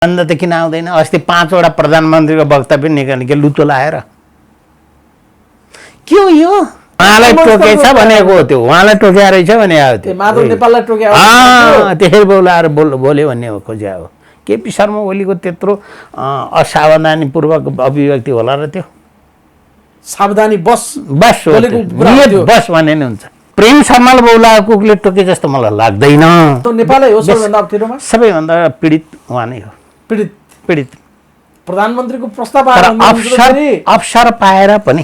अन्त त किन आउँदैन? अस्ति 5 वटा प्रधानमन्त्रीको वक्तव्य निकाल्ने के लुतो लाएर के हो यो? उहाँलाई टोकेछ भनेको हो, त्यो उहाँलाई टोक्या रहेछ भने आयो त्यो माधव नेपाललाई टोक्या त्यसरी बोलाएर बोल्यो भन्ने हो खोज्या हो। केपी शर्मा ओलीको त्यत्रो असावधानीपूर्वक अभिव्यक्ति होला र त्यो? सावधानी बस बस बस भने नि हुन्छ। प्रेम शर्माले बोलाएको कुकले टोके जस्तो मलाई लाग्दैन। नेपालै हो सबैभन्दा अप्ठ्यारोमा, सबैभन्दा पीडित उहाँ नै हो। पीडित प्रधानमन्त्रीको प्रस्ताव अवसर पाएर पनि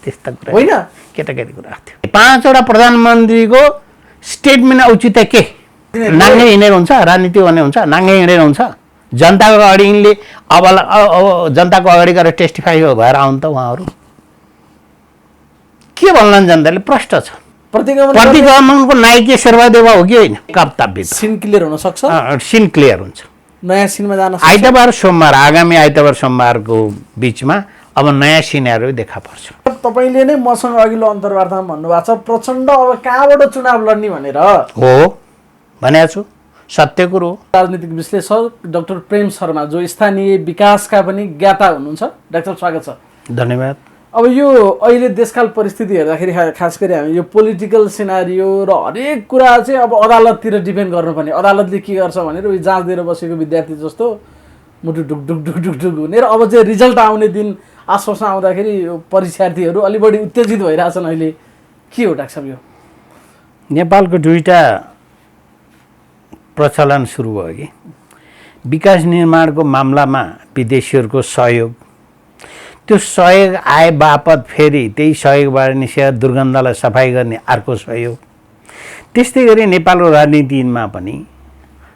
त्यस्ता कुरा होइन, केटाकेटी कुरा थियो। 5 वटा प्रधानमन्त्रीको स्टेटमेन्ट औचित्य के? नाङ्गे हिँडेर हुन्छ? राजनीति भन्ने हुन्छ नाङ्गे हिँडेर हुन्छ? जनताको अगाडि यिनले अब जनताको अगाडि गएर टेस्टिफाई भएर आउनु त उहाँहरू के भन्लान्? जनताले प्रश्न छ। प्रतिगमनको नायकी शेरबहादेवा हो कि होइन? कप्ताभित्र सिन क्लियर हुन सक्छ, सिन क्लियर हुन्छ। नयाँ सिनमा जान सक्छ। आइतबार सोमबार, आगामी आइतबार सोमबारको बिचमा अब नयाँ सिनहरू देखा पर्छ। तपाईले नै मसँग अघिल्लो अन्तर्वार्तामा भन्नुभएको छ प्रचण्ड अब कहाँबाट चुनाव लड्ने भनेर हो भनेको छु, सत्य कुरो। राजनीतिक विश्लेषक डाक्टर प्रेम शर्मा जो स्थानीय विकासका पनि ज्ञाता हुनुहुन्छ, डाक्टर स्वागत छ। धन्यवाद। अब यो अहिले देशकाल परिस्थिति हेर्दाखेरि खास गरी हामी यो पोलिटिकल सिनारियो र हरेक कुरा चाहिँ अब अदालततिर डिपेन्ड गर्नुपर्ने, अदालतले के गर्छ भनेर उयो जाँच दिएर बसेको विद्यार्थी जस्तो मुटु ढुक ढुक ढुक ढुक ढुक हुने र अब चाहिँ रिजल्ट आउने दिन आश्वासन आउँदाखेरि परीक्षार्थीहरू अलि बढी उत्तेजित भइरहेछन्। अहिले के हो डाक्टर साहब यो? नेपालको दुईटा प्रचलन सुरु भयो कि विकास निर्माणको मामलामा विदेशीहरूको सहयोग, त्यो सहयोग आए बापत फेरि त्यही सहयोगबाट निस्केर दुर्गन्धलाई सफाइ गर्ने अर्को सहयोग। त्यस्तै गरी नेपालको राजनीतिमा पनि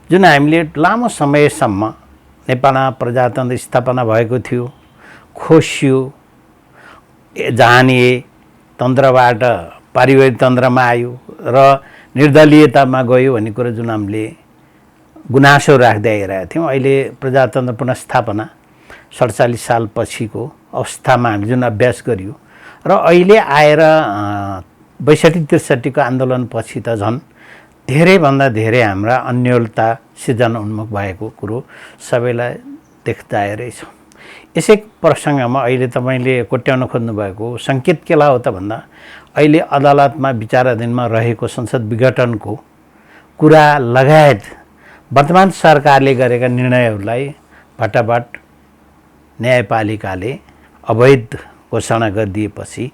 जुन हामीले लामो समयसम्म नेपालमा प्रजातन्त्र स्थापना भएको थियो, खोसियो, जहानिए तन्त्रबाट पारिवारिक तन्त्रमा आयो र निर्दलीयतामा गयो भन्ने कुरा जुन हामीले गुनासो राख्दै आइरहेका थियौँ। अहिले प्रजातन्त्र पुनर्स्थापना 47 साल पछिको अवस्थामा हामी जुन अभ्यास गरियो र अहिले आएर 62-63 को आन्दोलनपछि त झन् धेरैभन्दा धेरै हाम्रा अन्योलता सिर्जना उन्मुख भएको कुरो सबैलाई देख्दा आइरहेछ। यसै प्रसङ्गमा अहिले तपाईँले कोट्याउन खोज्नुभएको सङ्केत के हो त भन्दा अहिले अदालतमा विचाराधीनमा रहेको संसद विघटनको कुरा लगायत वर्तमान सरकारले गरेका निर्णयहरूलाई फटाफट न्यायपालिकाले अवैध घोषणा गरिदिएपछि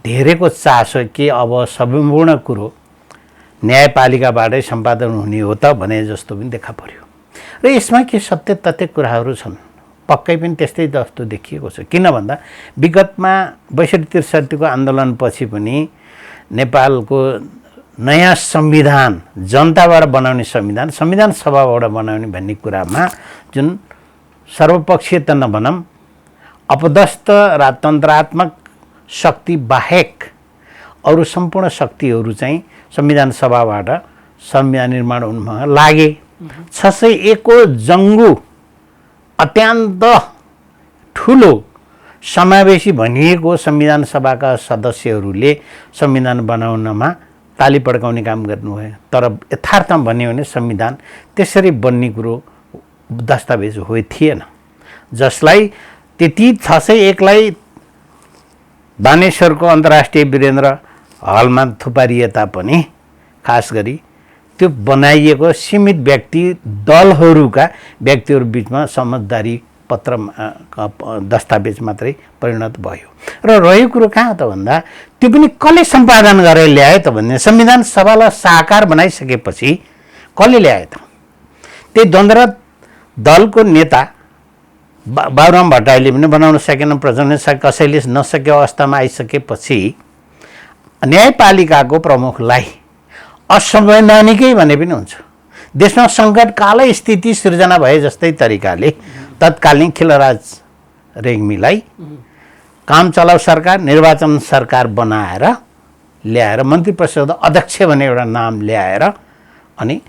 धेरैको चासो के अब सम्पूर्ण कुरो न्यायपालिकाबाटै सम्पादन हुने हो त भने जस्तो पनि देखा पर्यो। र यसमा के सत्य तथ्य कुराहरू छन्, पक्कै पनि त्यस्तै जस्तो देखिएको छ। किन भन्दा विगतमा 62-63 को आन्दोलनपछि पनि नेपालको नयाँ संविधान जनताबाट बनाउने संविधान सभाबाट बनाउने भन्ने कुरामा जुन सर्वपक्षीय त नभनौँ अपदस्थ राजतन्त्रात्मक शक्ति बाहेक अरू सम्पूर्ण शक्तिहरू चाहिँ संविधान सभाबाट संविधान निर्माण हुनमा लागे। 601 को जङ्गु अत्यन्त ठुलो समावेशी भनिएको संविधान सभाका सदस्यहरूले संविधान बनाउनमा ताली पड्काउने काम गर्नुभयो। तर यथार्थमा भन्यो भने संविधान त्यसरी बन्ने कुरो दस्तावेज हो थिएन, जसलाई त्यति 601 लाई बानेश्वरको अन्तर्राष्ट्रिय वीरेन्द्र हलमा थुपारिए तापनि खास गरी त्यो बनाइएको सीमित व्यक्ति दलहरूका व्यक्तिहरू बिचमा समझदारी पत्र दस्तावेज मात्रै परिणत भयो। र रहेको कुरो कहाँ त भन्दा त्यो पनि कसले सम्पादन गरेर ल्यायो त भन्ने संविधान सभालाई साकार बनाइसकेपछि कसले ल्यायो त? त्यही द्वन्द्व दलको नेता बाबुराम भट्टराईले पनि बनाउन सकेन, प्रचण्ड कसैले नसकेको अवस्थामा आइसकेपछि न्यायपालिकाको प्रमुखलाई असंवैधानिकै भने पनि हुन्छ। देशमा सङ्कटकालै स्थिति सृजना भए जस्तै तरिकाले तत्कालीन खिलराज रेग्मीलाई काम चलाउ सरकार, निर्वाचन सरकार बनाएर ल्याएर मन्त्री परिषद अध्यक्ष भन्ने एउटा नाम ल्याएर अनि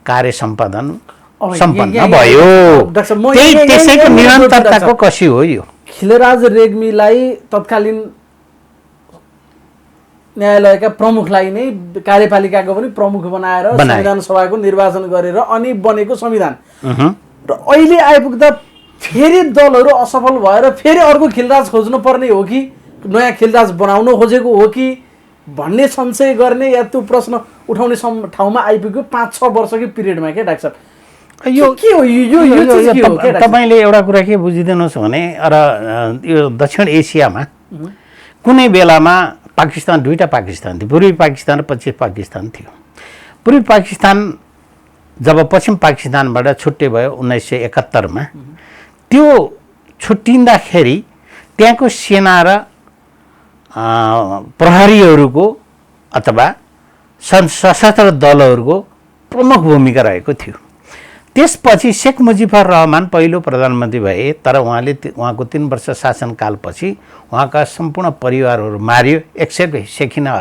कार्य सम्पादन सम्पन्न भयो। त्यसैको निरन्तरताको कसी हो यो? खिलराज रेग्मीलाई तत्कालीन न्यायालयका प्रमुखलाई नै कार्यपालिकाको पनि प्रमुख बनाएर संविधान सभाको निर्वाचन गरेर अनि बनेको संविधान र अहिले आइपुग्दा फेरि दलहरू असफल भएर फेरि अर्को खिलराज खोज्नुपर्ने हो कि नयाँ खिलराज बनाउन खोजेको हो कि भन्ने संशय गर्ने या त्यो प्रश्न उठाउने ठाउँमा आइपुग्यो 5-6 वर्षकै पिरियडमा के डाक्टर साहब यो के हो यो तपाईँले एउटा कुरा के बुझिदिनुहोस् भने र यो दक्षिण एसियामा कुनै बेलामा पाकिस्तान दुईटा पाकिस्तान थियो, पूर्वी पाकिस्तान र पश्चिम पाकिस्तान थियो। पूर्वी पाकिस्तान जब पश्चिम पाकिस्तानबाट छुट्टै भयो 1971 त्यो छुट्टिँदाखेरि त्यहाँको सेना र प्रहरीहरूको अथवा सशस्त्र दलहरूको प्रमुख भूमिका रहेको थियो। त्यसपछि शेख मुजिबुर रहमान पहिलो प्रधानमन्त्री भए, तर उहाँको 3 वर्ष शासनकालपछि उहाँका सम्पूर्ण परिवारहरू मारियो, एक्सेप्ट शेखिना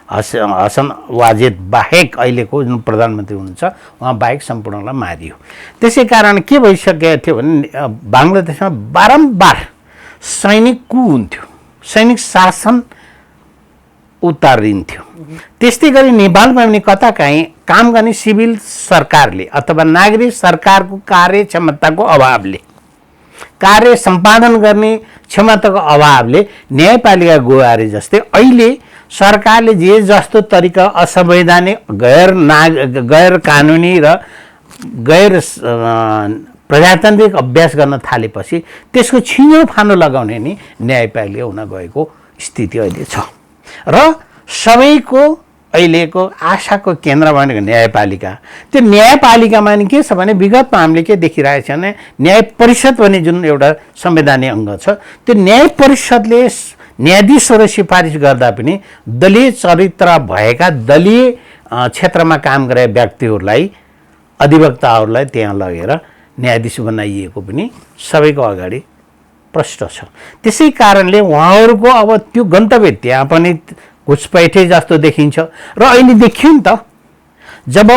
हसन वाजेद बाहेक अहिलेको जुन प्रधानमन्त्री हुनुहुन्छ उहाँ बाहेक सम्पूर्णलाई मारियो। त्यसै कारण के भइसकेको थियो भने बङ्गलादेशमा बारम्बार सैनिक कु हुन्थ्यो, सैनिक शासन उतारिन्थ्यो। त्यस्तै गरी नेपालमा पनि कता काहीँ काम गर्ने सिभिल सरकारले अथवा नागरिक सरकारको कार्यक्षमताको अभावले, कार्य सम्पादन गर्ने क्षमताको अभावले न्यायपालिका गुहारे जस्तै अहिले सरकारले जे जस्तो तरिका असंवैधानिक गैर कानुनी र गैर प्रजातान्त्रिक अभ्यास गर्न थालेपछि त्यसको छिनो फानो लगाउने नि न्यायपालिका हुन गएको स्थिति अहिले छ। र सबैको अहिलेको आशाको केन्द्र भनेको न्यायपालिका। त्यो न्यायपालिकामा नि के छ भने विगतमा हामीले के देखिरहेको छ भने न्याय परिषद भन्ने जुन एउटा संवैधानिक अङ्ग छ, त्यो न्याय परिषदले न्यायाधीशहरू सिफारिस गर्दा पनि दलीय चरित्र भएका दलीय क्षेत्रमा काम गरेका व्यक्तिहरूलाई, अधिवक्ताहरूलाई त्यहाँ लगेर न्यायाधीश बनाइएको पनि सबैको अगाडि प्रष्ट छ। त्यसै कारणले उहाँहरूको अब त्यो गन्तव्य त्यहाँ पनि घुसपैठे जस्तो देखिन्छ। र अहिले देखियो नि त, जब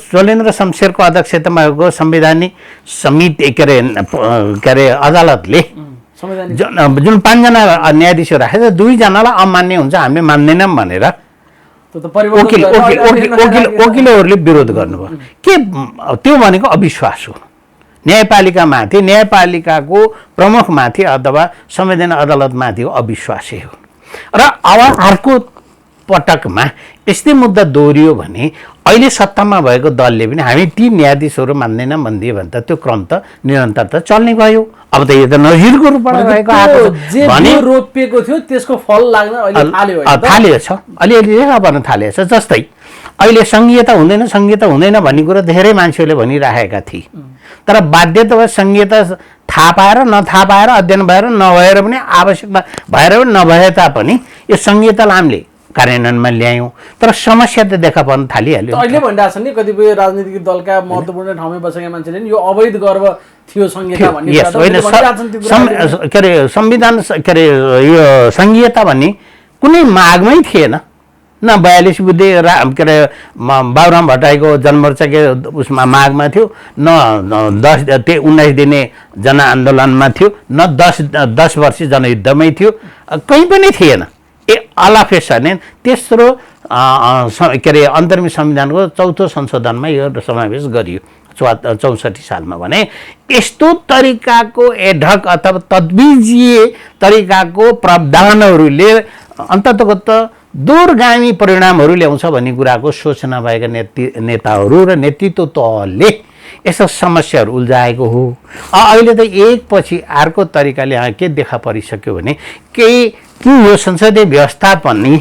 चोलेन्द्र शमशेरको अध्यक्षतामा भएको संवैधानिक समिति के अरे अदालतले जुन 5 जना न्यायाधीशहरू राखेको छ, 2 जनालाई अमान्य हुन्छ, हामीले मान्दैनौँ भनेर वकिलहरूले विरोध गर्नुभयो। के त्यो भनेको अविश्वास हो न्यायपालिकामाथि, न्यायपालिकाको प्रमुखमाथि अथवा संवैधानिक अदालतमाथिको अविश्वासै हो। र अब अर्को पटकमा यस्तै मुद्दा दोहोरियो भने अहिले सत्तामा भएको दलले पनि हामी ती न्यायाधीशहरू मान्दैनौँ भनिदियो भने त त्यो क्रम त निरन्तर त चल्ने गयो। अब त यो त नजिरको रूपमा रहेको भने रोपिएको थियो त्यसको फल लाग्न अहिले थालेको छ, अलिअलि देखा पर्न थालेको छ। जस्तै अहिले संघीयता हुँदैन भन्ने कुरा धेरै मान्छेहरूले भनिराखेका थिए, तर बाध्यता संघीयता थाहा पाएर नथाहा पाएर अध्ययन भएर नभएर पनि आवश्यक भएर पनि नभए तापनि यो संघीयतालाई हामीले कार्यान्वयनमा ल्यायौँ, तर समस्या त देखा पर्न थालिहाल्यो। अहिले भनिरहेको छ नि कतिपय राजनीतिक दलका महत्त्वपूर्ण ठाउँमा बसेका मान्छेले यो अवैध गर्व थियो संघीयता भन्ने के अरे संविधान के अरे यो संघीयता भन्ने कुनै मागमै थिएन। न 42 बुद्धे के अरे बाबुराम भट्टराईको जनमोर्चाको उसमा मागमा थियो, न 19 दिने जनआन्दोलनमा थियो, न 10 वर्ष जनयुद्धमै थियो, कहीँ पनि थिएन। अलाफे सडेन तेस्रो के अरे अन्तरिम संविधानको 4औं संशोधनमा यो समावेश गरियो 64 सालमा। भने यस्तो तरिकाको एडहक अथवा तद्विजीय तरिकाको प्रावधानहरूले अन्ततगत दूरगामी परिणामहरू ल्याउँछ भन्ने कुराको सोच नभएका नेताहरू र नेतृत्व तहले यस्ता समस्याहरू उल्झाएको हो। अहिले त एकपछि अर्को तरिकाले के देखा परिसक्यो भने कि यो संसदीय व्यवस्था पनि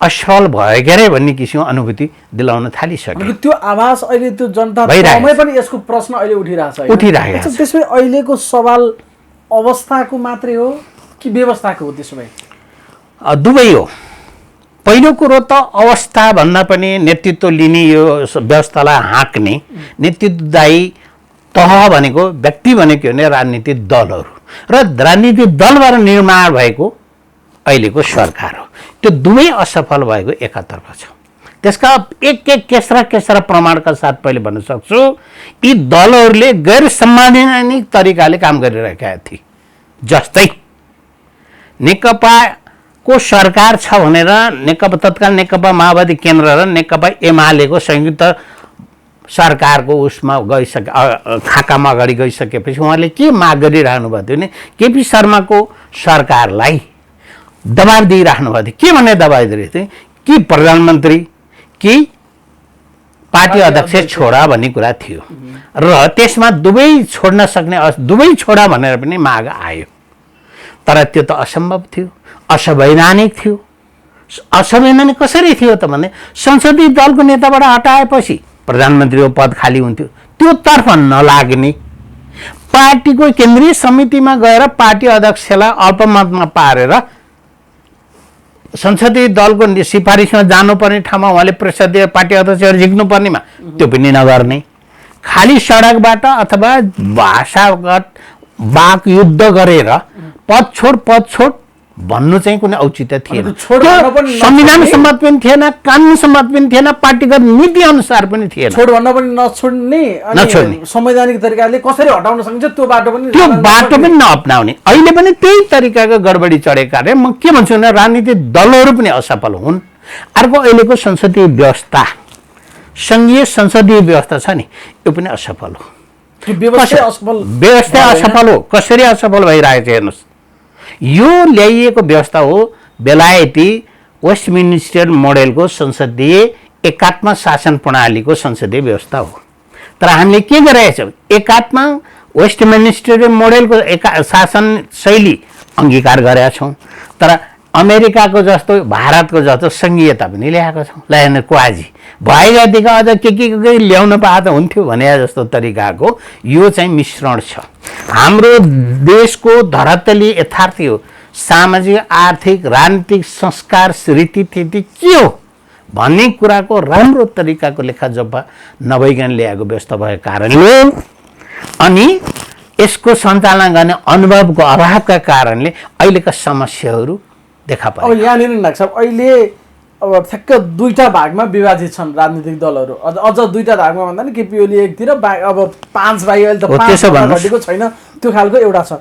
असफल भयो के अरे भन्ने किसिमको अनुभूति दिलाउन थालिसक्यो। त्यो आवाज अहिले त्यो जनतामै पनि यसको प्रश्न अहिले उठिरहेको छ। त्यसमै अहिलेको सवाल अवस्थाको मात्रै हो कि व्यवस्थाको हो? त्यसो भए दुवै हो। पहिलो कुरो त अवस्था भन्दा पनि नेतृत्व लिने यो व्यवस्थालाई हाँक्ने नेतृत्वदायी तह भनेको व्यक्ति भनेको हो भने राजनीतिक दलहरू र राजनीतिक दलबाट निर्माण भएको अहिलेको सरकार हो। त्यो दुवै असफल भएको एकातर्फ छ। त्यसका एक केस्रा प्रमाणका साथ पहिले भन्न सक्छु, यी दलहरूले गैर संवैधानिक तरिकाले काम गरिरहेका थिए। जस्तै नेकपाको सरकार छ भनेर तत्काल नेकपा माओवादी केन्द्र र नेकपा एमालेको संयुक्त सरकारको उसमा खाकामा अगाडि गइसकेपछि उहाँले के माग गरिरहनु भएको थियो भने केपी शर्माको सरकारलाई दबाब दिइराख्नु भएको थियो। के भन्ने दबाब दिइरहेको थियो कि प्रधानमन्त्री कि पार्टी अध्यक्ष छोडा भन्ने कुरा थियो र त्यसमा दुवै छोड्न सक्ने दुवै छोडा भनेर पनि माग आयो। तर त्यो त असम्भव थियो, असंवैधानिक थियो। असंवैधानिक कसरी थियो त भने संसदीय दलको नेताबाट हटाएपछि प्रधानमन्त्रीको पद खाली हुन्थ्यो। त्यो तर्फ नलाग्ने, पार्टीको केन्द्रीय समितिमा गएर पार्टी अध्यक्षलाई अल्पमतमा पारेर संसदीय दलको सिफारिसमा जानुपर्ने ठाउँमा उहाँले संसदीय पार्टी अध्यक्षहरू झिक्नुपर्नेमा त्यो पनि नगर्ने, खाली सडकबाट अथवा भाषागत वाक युद्ध गरेर पद छोड भन्नु चाहिँ कुनै औचित्य थिएन। संविधान सम्मत पनि थिएन, कानुन सम्मत पनि थिएन, पार्टीगत नीति अनुसार पनि थिएन। छोड भन्न पनि नछोड्ने संवैधानिक तरिकाले कसरी हटाउन सकिन्छ त्यो बाटो पनि नअपनाउने। अहिले पनि त्यही तरिकाको गडबडी चढेका रे म के भन्छु भने राजनीतिक दलहरू पनि असफल हुन्। अर्को अहिलेको संसदीय व्यवस्था, संघीय संसदीय व्यवस्था छ नि, यो पनि असफल हो। व्यवस्था असफल हो। कसरी असफल भइरहेको छ हेर्नुहोस्। यो ल्याइएको व्यवस्था हो बेलायती वेस्टमिनिस्टर मोडेलको संसदीय एकात्म शासन प्रणालीको संसदीय व्यवस्था हो। तर हामीले के गरिरहेका छौँ, एकात्म वेस्टमिनिस्टर मोडेलको शासन शैली अंगीकार गरेका छौँ। तर अमेरिकाको जस्तो भारतको जस्तो संघीयता पनि ल्याएको छौँ। ल्याएन क्वाजी भएदेखि अझ के ल्याउन पाए त हुन्थ्यो भने जस्तो तरिकाको यो चाहिँ मिश्रण छ। हाम्रो देशको धरातली यथार्थ हो, सामाजिक आर्थिक राजनीतिक संस्कार रीतिथिति के हो भन्ने कुराको राम्रो तरिकाको लेखाजोखा नभइकन ल्याएको व्यवस्था भएको कारणले अनि यसको सञ्चालन गर्ने अनुभवको अभावका कारणले अहिलेका समस्याहरू देखा परे। अब यहाँनिर लाग्छ अहिले अब ठ्याक्क दुईटा भागमा विभाजित छन् राजनीतिक दलहरू। अझ दुईटा भागमा भन्दा नि केपी ओली एकतिर अब 5 भाइ अहिले त 5 घटेको छैन त्यो खालको एउटा छ।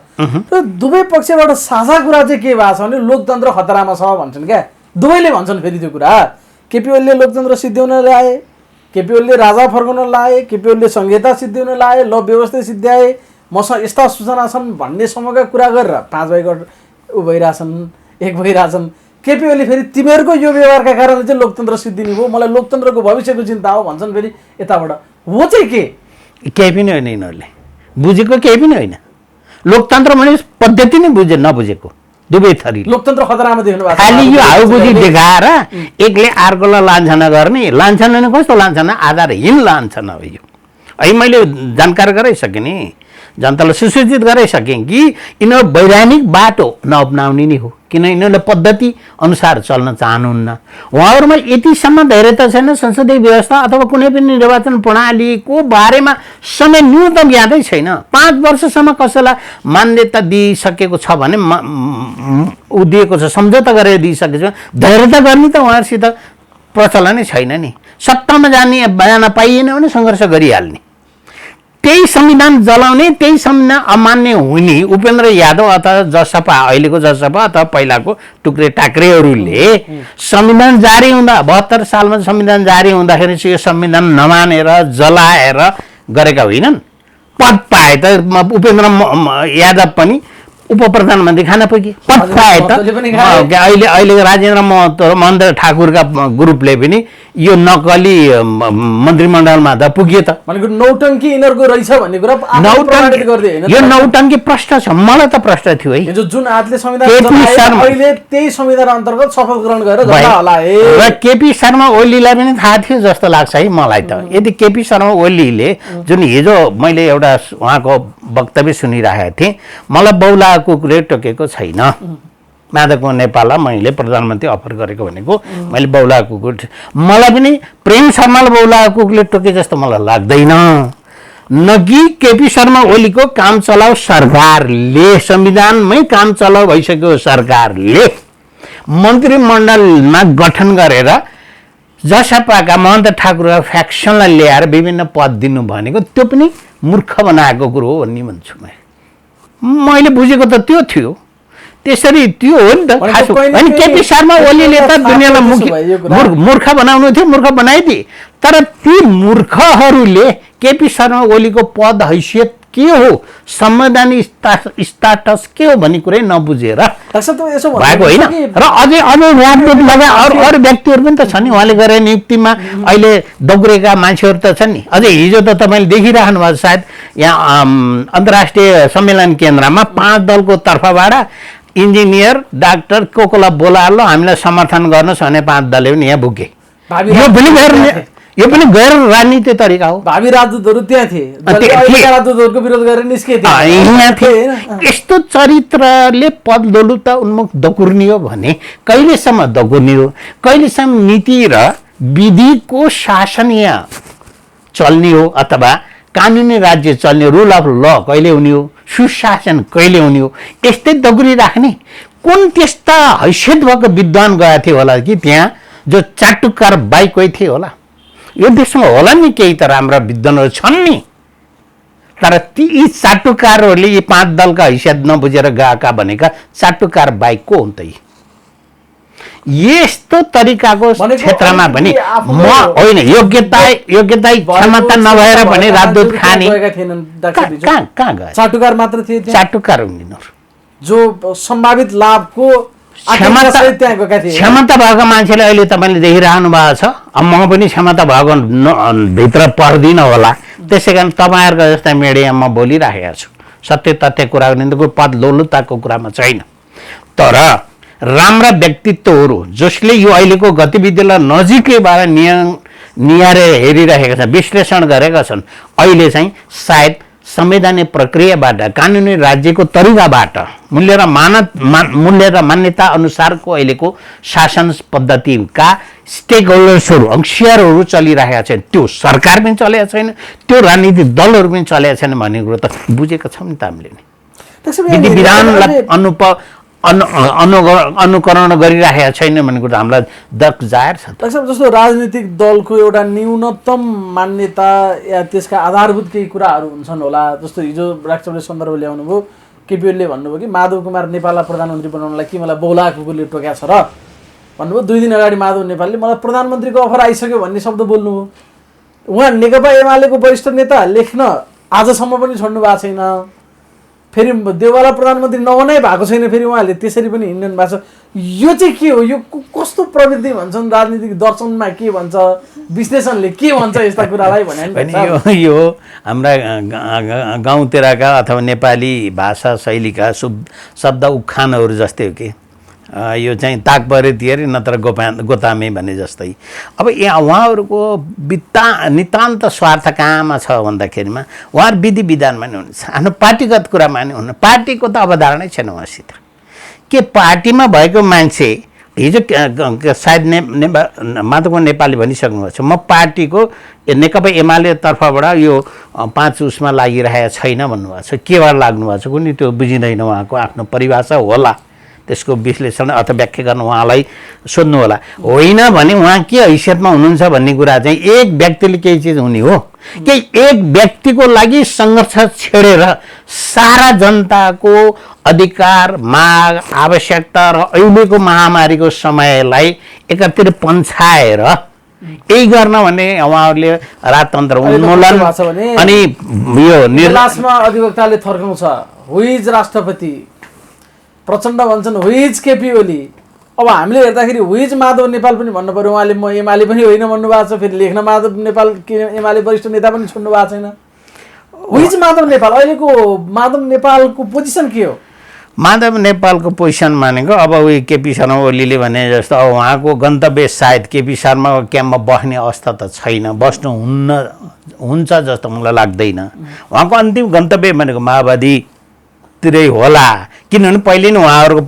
र दुवै पक्षबाट साझा कुरा चाहिँ के भएको छ भने लोकतन्त्र खतरामा छ भन्छन् क्या। दुवैले भन्छन् फेरि त्यो कुरा। केपी ओलीले लोकतन्त्र सिद्ध्याउन ल्याए, केपी ओलीले राजा फर्काउन लाए, केपी ओलीले संहिता सिद्ध्याउन लाए, ल व्यवस्था सिद्ध्याए, मसँग यस्ता सूचना छन् भन्ने सम्मका कुरा गरेर 5 भाइ ऊ भइरहेछन्, एक भइरहेछन्। केपी ओली फेरि तिमीहरूको यो व्यवहारका कारणले चाहिँ लोकतन्त्र सिद्धिने भयो, मलाई लोकतन्त्रको भविष्यको चिन्ता हो भन्छन् फेरि यताबाट। हो चाहिँ के? केही पनि होइन, यिनीहरूले बुझेको केही पनि होइन। लोकतन्त्र भने पद्धति नै नबुझेको दुवै थरी लोकतन्त्र खतरामा देख्नु भएको। खालि यो हाउबुझी देखाएर एकले अर्कोलाई लान्छना गर्ने, लान्छना नै कस्तो लान्छना, आधारहीन लान्छना हो यो। अहिले मैले जानकारी गराइसकेँ नि, जनतालाई सुसूचित गराइसकेँ कि यिनीहरू वैधानिक बाटो नअपनाउने नै हो, किन यिनीहरूले पद्धति अनुसार चल्न चाहनुहुन्न। उहाँहरूमा यतिसम्म धैर्यता छैन संसदीय व्यवस्था अथवा कुनै पनि निर्वाचन प्रणालीको बारेमा समय न्यूनतम यादै छैन। 5 वर्षसम्म कसैलाई मान्यता दिइसकेको छ भने ऊ दिएको छ, सम्झौता गरेर दिइसकेको छ, धैर्यता गर्ने त उहाँहरूसित प्रचलनै छैन नि। सत्तामा जान पाइएन भने सङ्घर्ष गरिहाल्ने, त्यही संविधान जलाउने, त्यही संविधान अमान्य हुने उपेन्द्र यादव अथवा जसपा अहिलेको जसपा अथवा पहिलाको टुक्रे टाक्रेहरूले संविधान जारी हुँदा 72 सालमा संविधान जारी हुँदाखेरि यो संविधान नमानेर जलाएर गरेका होइनन्। पद पाए त उपेन्द्र यादव पनि उप प्रधानमन्त्री खान पुगे, पद पाए त अहिले राजेन्द्र महेन्द्र ठाकुरका ग्रुपले पनि यो नक्कली मन्त्रीमण्डलमा त पुग्यो त। भनेको नौटङ्की यिनीहरूको रहेछ भन्ने कुरा प्रमाणित गर्दै हैन। यो नौटङ्की प्रश्न छ, मलाई त प्रश्न थियो है। जुन आठले संविधान अहिले त्यही संविधान अन्तर्गत शपथ ग्रहण गरेर जनता हलाए र केपी शर्मा ओलीलाई पनि थाहा थियो जस्तो लाग्छ है मलाई त। यदि केपी शर्मा ओलीले जुन हिजो मैले एउटा उहाँको वक्तव्य सुनिरहेको थिएँ, मलाई बौला कुकुरले टोकेको छैन। माधव नेपाललाई मैले प्रधानमन्त्री अफर गरेको भनेको मैले बौला कुकुर, मलाई पनि प्रेम शर्माले बौला कुकुरले टोके जस्तो मलाई लाग्दैन। न कि केपी शर्मा ओलीको काम चलाउ सरकारले, संविधानमै काम चलाउ भइसक्यो सरकारले मन्त्रीमण्डलमा गठन गरेर जसपाका महन्त ठाकुरका फ्याक्सनलाई ल्याएर विभिन्न पद दिनु भनेको त्यो पनि मूर्ख बनाएको कुरो हो भन्ने भन्छु। मैले बुझेको त त्यो थियो। त्यसरी त्यो हो नि त खास होइन। केपी शर्मा ओलीले त दुनियाँलाई मूर्ख बनाउनु थियो, मूर्ख बनाइदिए। तर ती मूर्खहरूले केपी शर्मा ओलीको पद हैसियत के हो, संवैधानिक स्टाटस के हो भन्ने कुरै नबुझेर भएको होइन। र अझै राजदूत लगाए अरू व्यक्तिहरू पनि त छन् नि उहाँले गरे नियुक्तिमा अहिले दौग्रेका मान्छेहरू त छन् नि। अझै हिजो त तपाईँले देखिरहनु भएको सायद यहाँ अन्तर्राष्ट्रिय सम्मेलन केन्द्रमा 5 दलको तर्फबाट इन्जिनियर डाक्टर कोकोला बोलाएर हामीलाई समर्थन गर्नुहोस् भने 5 दलले पनि यहाँ पुगे। यो पनि गैर राजनीति तरिका हो। भावी राजदूतहरू त्यहाँ थिए, राजदूतहरूको विरोध गरेर निस्के थिए। यस्तो चरित्रले पद दौलुता उन्मुख दकुर्नी हो भने कहिलेसम्म दकुर्नी हो, कहिलेसम्म नीति र विधिको शासन यहाँ चल्ने हो अथवा कानुनी राज्य चल्ने, रुल अफ ल कहिले हुने हो, सुशासन कहिले हुने हो, यस्तै दगुरी राख्ने कुन त्यस्ता हैसियत भएको विद्वान गएको थियो होला कि त्यहाँ जो चाटुकार बाई कोही थियो होला। यो देशमा होला नि केही त राम्रा विद्वानहरू छन् नि, तर ती चाटुकारहरूले यी 5 दलका हैसियत नबुझेर गएका भनेका चाटुकार बाई को हुन् त? यस्तो तरिकाको क्षेत्रमा पनि म होइन योग्यता क्षमता नभएर भने राजदूत खाने कहाँ गए? चाटुकार मात्र थिए, चाटुकार हुन् जो सम्भावित लाभको क्षमता भएको मान्छेले अहिले तपाईँले देखिरहनु भएको छ। म पनि क्षमता भएको भित्र पर्दिनँ होला, त्यसै कारण तपाईँहरूको जस्ता मिडियामा बोलिराखेको छु। सत्य तथ्य कुराको निम्ति कोही पद दौलुताको कुरामा छैन। तर राम्रा व्यक्तित्वहरू जसले यो अहिलेको गतिविधिलाई नजिकैबाट निहारेर हेरिरहेका छन्, विश्लेषण गरेका छन्, अहिले चाहिँ सायद संवैधानिक प्रक्रियाबाट, कानुनी राज्यको तरिकाबाट, मूल्य र मान्यता अनुसारको अहिलेको शासन पद्धतिका स्टेक होल्डर्सहरू, अंशियारहरू चलिरहेका छन्। त्यो सरकार पनि चलेको छैन, त्यो राजनीतिक दलहरू पनि चलेका छैन भन्ने कुरो त बुझेका छौँ नि त हामीले नै। विधि विधानलाई अनुकरण गरिरहेका छैन भन्ने कुरो हामीलाई दक जाहेर छ। जस्तो राजनीतिक दलको एउटा न्यूनतम मान्यता या त्यसका आधारभूत केही कुराहरू हुन्छन् होला। जस्तो हिजो राष्ट्रपतिले सन्दर्भ ल्याउनु भयो, केपी ओलीले भन्नुभयो कि माधव कुमार नेपाललाई प्रधानमन्त्री बनाउनलाई कि मलाई बौला कुकुरले टोक्या छ र भन्नुभयो। 2 दिन अगाडि माधव नेपालले मलाई प्रधानमन्त्रीको अफर आइसक्यो भन्ने शब्द बोल्नुभयो। उहाँ नेकपा एमालेको वरिष्ठ नेता लेख्न आजसम्म पनि छोड्नु भएको छैन। फेरि देउवाला प्रधानमन्त्री नबनाइ भएको छैन, फेरि उहाँले त्यसरी पनि हिँड्नु भएको छ। यो चाहिँ के हो? यो कस्तो प्रवृत्ति भन्छन्, राजनीतिक दर्शनमा के भन्छ, विश्लेषणले के भन्छ यस्ता कुरालाई भने? यो हाम्रा गाउँतिरका अथवा नेपाली भाषा शैलीका शब्द उखानहरू जस्तै हो कि यो चाहिँ ताक परे तिहारी नत्र गोतामे भने जस्तै। अब यहाँ उहाँहरूको नितान्त स्वार्थ कहाँमा छ भन्दाखेरिमा उहाँहरू विधि विधानमा नि हुनुहुन्छ, आफ्नो पार्टीगत कुरामा नि हुनु। पार्टीको त अवधारणै छैन उहाँसित। के पार्टीमा भएको मान्छे हिजो सायद माधव नेपालले भनिसक्नु भएको छ, म पार्टीको नेकपा एमाले तर्फबाट यो 5 उसमा लागिरहेको छैन भन्नुभएको छ। केबाट लाग्नु भएको छ कुनै त्यो बुझिँदैन। उहाँको आफ्नो परिभाषा होला, त्यसको विश्लेषण अथवा व्याख्या गर्न उहाँलाई सोध्नु होला। होइन भने उहाँ के हैसियतमा हुनुहुन्छ भन्ने कुरा चाहिँ एक व्यक्तिले केही चिज हुने हो कि एक व्यक्तिको लागि सङ्घर्ष छेडेर सारा जनताको अधिकार, माग, आवश्यकता र अहिलेको महामारीको समयलाई एकतिर पन्छाएर यही गर्न भने उहाँहरूले राजतन्त्र उन्मूलन अनि यो निर्वाचनमा अधिवक्ताले थर्काउँछ, हुइज राष्ट्रपति प्रचण्ड भन्छन् हुइज केपी ओली। अब हामीले हेर्दाखेरि हुइज माधव नेपाल पनि भन्नु पर्यो। उहाँले म एमाले पनि होइन भन्नुभएको छ, फेरि लेख्न माधव नेपाल एमाले वरिष्ठ नेता पनि छोड्नु भएको छैन। हुइज माधव नेपाल, अहिलेको माधव नेपालको पोजिसन के हो? माधव नेपालको पोजिसन भनेको अब उयो केपी शर्मा ओलीले भने जस्तो अब उहाँको गन्तव्य सायद केपी शर्माको क्याम्पमा बस्ने अवस्था त छैन, बस्नु हुन्छ जस्तो मलाई लाग्दैन। उहाँको अन्तिम गन्तव्य भनेको माओवादीतिरै होला, किनभने पहिले नै उहाँहरूको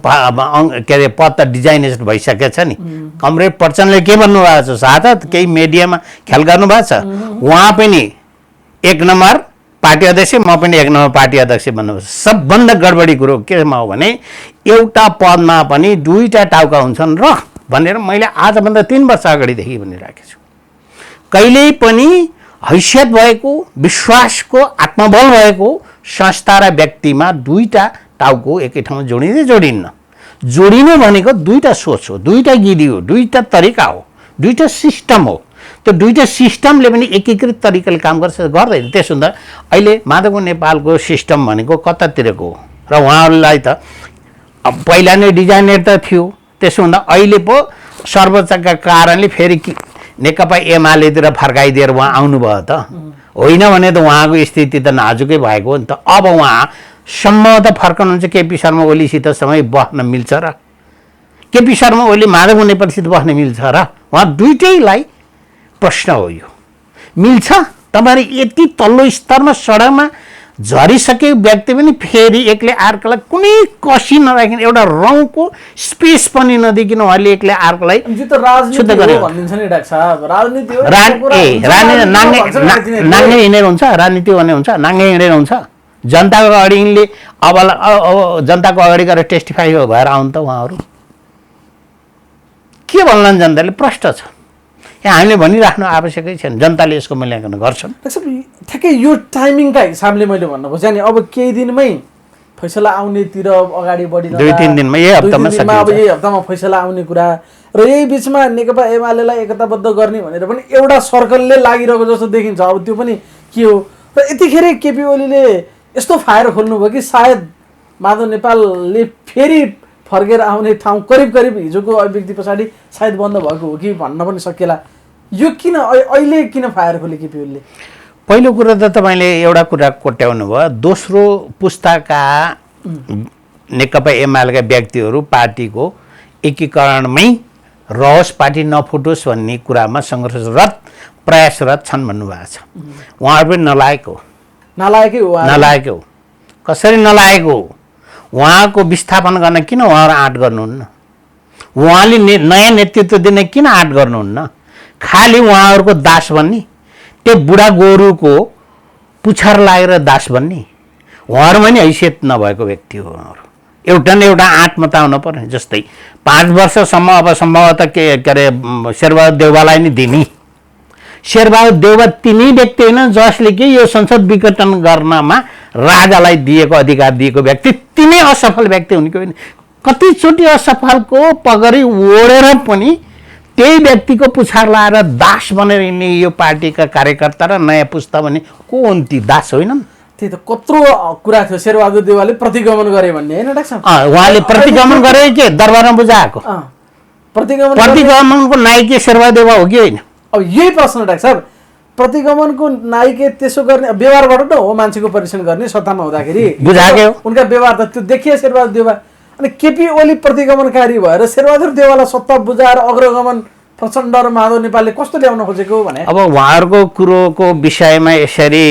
के अरे पद त डिजाइनेसन भइसकेको छ नि। कमरेड प्रचण्डले के भन्नुभएको छ, साथ केही मिडियामा ख्याल गर्नुभएको छ, उहाँ पनि 1 नम्बर पार्टी अध्यक्ष, म पनि 1 नम्बर पार्टी अध्यक्ष भन्नुभएको छ। सबभन्दा गडबडी कुरो केमा हो भने एउटा पदमा पनि 2टा टाउका हुन्छन् र भनेर मैले आजभन्दा 3 वर्ष अगाडिदेखि भनिराखेको छु। कहिल्यै पनि हैसियत भएको, विश्वासको, आत्मबल भएको संस्था र व्यक्तिमा 2टा टाउको एकै ठाउँमा जोडिँदै जोडिन्न। जोडिनु भनेको दुईटा सोच हो, दुईटा गिरी हो, दुईटा तरिका हो, दुईटा सिस्टम हो। त्यो दुईटा सिस्टमले पनि एकीकृत तरिकाले काम गर्दैन। त्यसो हुँदा अहिले माधव नेपालको सिस्टम भनेको कतातिरको हो र उहाँहरूलाई त पहिला नै डिजाइनर त थियो। त्यसो हुँदा अहिले पो सर्वोच्चका कारणले फेरि नेकपा एमालेतिर फर्काइदिएर उहाँ आउनुभयो त होइन भने त उहाँको स्थिति त नाजुकै भएको हो नि त। अब उहाँ सम्भवतः फर्कनुहुन्छ केपी शर्मा ओलीसित समय बस्न मिल्छ र? केपी शर्मा ओली माधव नेपालसित बस्न मिल्छ र? उहाँ दुइटैलाई प्रश्न हो यो। मिल्छ? तपाईँहरू यति तल्लो स्तरमा सडकमा झरिसकेको व्यक्ति पनि फेरि एकले अर्कोलाई कुनै कसी नराखिन, एउटा रौँको स्पेस पनि नदिकिन उहाँले एकले अर्कोलाई शुद्ध गर्यो। नाङ्गे हिँडेर हुन्छ? राजनीति भन्ने हुन्छ नाङ्गे हिँडेर हुन्छ? जनताको अगाडि यिनले अब जनताको अगाडि गएर टेस्टिफाई भएर आउनु त उहाँहरू के भन्लान्? जनताले प्रश्न छ। यहाँ हामीले भनिराख्नु आवश्यकै छैन, जनताले यसको मूल्याङ्कन गर्छन्। ठ्याक्कै यो टाइमिङका हिसाबले मैले भन्नु खोजेँ नि, अब केही दिनमै फैसला आउनेतिर अगाडि बढिरहेको 2-3 दिनमा यही हप्तामा अब यही हप्तामा फैसला आउने कुरा र यही बिचमा नेकपा एमालेलाई एकताबद्ध गर्ने भनेर पनि एउटा सर्कलले लागिरहेको जस्तो देखिन्छ। अब त्यो पनि के हो र यतिखेर केपी ओलीले यस्तो फायर खोल्नुभयो कि सायद माधव नेपालले फेरि फर्केर आउने ठाउँ करिब करिब हिजोको अभिव्यक्ति पछाडि सायद बन्द भएको हो कि भन्न पनि सकिएला। यो किन अहिले किन फायर खोले केपी ओलीले? पहिलो कुरा त तपाईँले एउटा कुरा कोट्याउनु भयो, दोस्रो पुस्ताका नेकपा एमालेका व्यक्तिहरू पार्टीको एकीकरणमै रहोस्, पार्टी नफुटोस् भन्ने कुरामा सङ्घर्षरत प्रयासरत छन् भन्नुभएको छ। उहाँहरू पनि नलायकै हो। कसरी नलायक हो? उहाँको विस्थापन गर्न किन उहाँहरू आँट गर्नुहुन्न? उहाँले नयाँ नेतृत्व दिन किन आँट गर्नुहुन्न? खालि उहाँहरूको दास बन्ने, त्यो बुढा गोरुको पुछार लागेर दास बन्ने, उहाँहरूमा नि हैसियत नभएको व्यक्ति हो उहाँहरू। एउटा न एउटा आँट मात्र आउन पर्ने। जस्तै 5 वर्षसम्म अब सम्भवतः के अरे शेरबहादुर देउवालाई नि दिने। शेरबहादुर देउवा तिनै व्यक्ति होइन जसले कि यो संसद विघटन गर्नमा राजालाई दिएको अधिकार दिएको व्यक्ति, तिनै असफल व्यक्ति हुने कि होइन? कतिचोटि असफलको पगरी ओढेर पनि त्यही व्यक्तिको पुछार लाएर दास बनेर हिँड्ने यो पार्टीका कार्यकर्ता र नयाँ पुस्ता भने को हुन् ती? दास होइनन्? त्यही त कत्रो कुरा थियो शेरबहादुर देउवाले प्रतिगमन गरे भन्ने होइन डाक्टर साहब? उहाँले प्रतिगमन गरे के दरबारमा बुझाएको? प्रतिगमनको नायिका शेरबहादुर देउवा हो कि होइन? अब यही प्रश्न डाक्टर साहब, प्रतिगमनको नायिका त्यसो गर्ने व्यवहारबाट त हो मान्छेको परीक्षण गर्ने सत्तामा हुँदाखेरि बुझाएको उनका व्यवहार त त्यो देखिए शेरबहादुर देउवा। अनि केपी ओली प्रतिगमनकारी भएर शेरबहादुर देउवालाई सत्ता बुझाएर अग्रगमन प्रचण्ड र माधव नेपालले कस्तो ल्याउन खोजेको भने? अब उहाँहरूको कुरोको विषयमा यसरी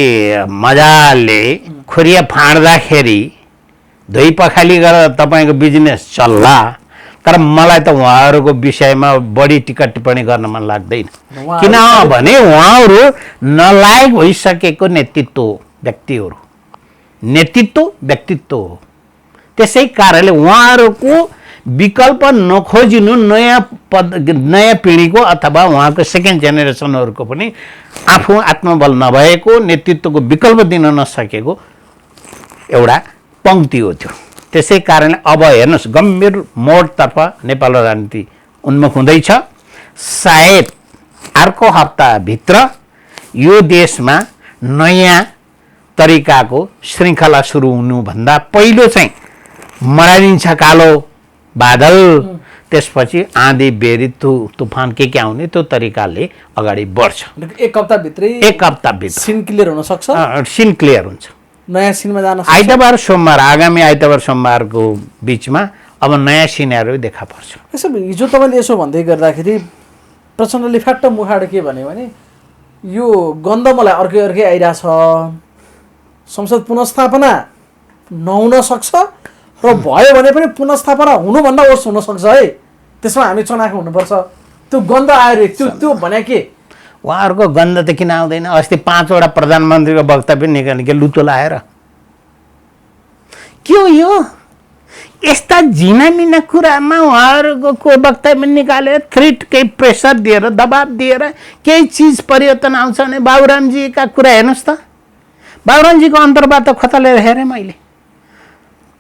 मजाले खोरिया फाँड्दाखेरि धोइ पखाली गरेर तपाईँको बिजनेस चल्ला, तर मलाई त उहाँहरूको विषयमा बढी टिका टिप्पणी गर्न मन लाग्दैन। किनभने उहाँहरू नलायक भइसकेको नेतृत्व व्यक्तित्व हो। त्यसै कारणले उहाँहरूको विकल्प नखोजिनु नयाँ पिँढीको अथवा उहाँको सेकेन्ड जेनेरेसनहरूको पनि आफू आत्मबल नभएको, नेतृत्वको विकल्प दिन नसकेको एउटा पङ्क्ति हो त्यो। त्यसै कारणले अब हेर्नुहोस् गम्भीर मोडतर्फ नेपाल राजनीति उन्मुख हुँदैछ। सायद अर्को हप्ताभित्र यो देशमा नयाँ तरिकाको श्रृङ्खला सुरु हुनुभन्दा पहिलो चाहिँ मडाइदिन्छ कालो बादल, त्यसपछि आँधी बेरी तुफान के आउने त्यो तरिकाले अगाडि बढ्छ। एक हप्ताभित्र सिन क्लियर हुन सक्छ। सिन क्लियर हुन्छ, नयाँ सिनमा जान सक्छ। आगामी आइतबार सोमबारको बिचमा अब नयाँ सिनहरू देखा पर्छ। हिजो तपाईँले यसो भन्दै गर्दाखेरि प्रचण्डले फ्याट्ट मुखाड के भन्यो भने यो गन्ध मलाई अर्कै आइरहेछ, संसद पुनस्थापना नहुन सक्छ र भयो भने पनि पुनस्थापना हुनुभन्दा वर्ष हुन सक्छ है, त्यसमा हामी चनाखो हुनुपर्छ। त्यो गन्ध आयो त्यो भने के? उहाँहरूको गन्ध त किन आउँदैन? अस्ति 5वटा प्रधानमन्त्रीको वक्तव्य निकाल्ने के लुतो लाएर के हो यो? यस्ता झिनामिना कुरामा उहाँहरूको वक्तव्य निकालेर थ्रेट, केही प्रेसर दिएर दबाब दिएर केही चिज परिवर्तन आउँछ भने बाबुरामजीका कुरा हेर्नुहोस् त। बाबुरामजीको अन्तर्वार्ता खोतलेर हेरेँ मैले।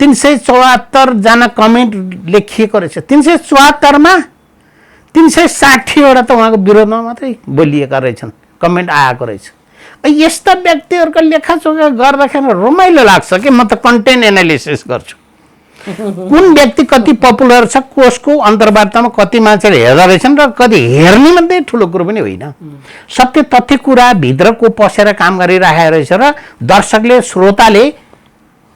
374 जना कमेन्ट लेखिएको रहेछ। 374 मा 360 वटा त उहाँको विरोधमा मात्रै बोलिएका रहेछन्, कमेन्ट आएको रहेछ। यस्ता व्यक्तिहरूको लेखाचोखा गर्दाखेरि रमाइलो लाग्छ कि म त कन्टेन्ट एनालिसिस गर्छु। कुन व्यक्ति कति पपुलर छ, कसको अन्तर्वार्तामा कति मान्छेले हेर्दा रहेछन् र कति हेर्ने मात्रै ठुलो कुरो पनि होइन। सत्य तथ्य कुरा भित्रको पसेर काम गरिरहेको रहेछ र दर्शकले श्रोताले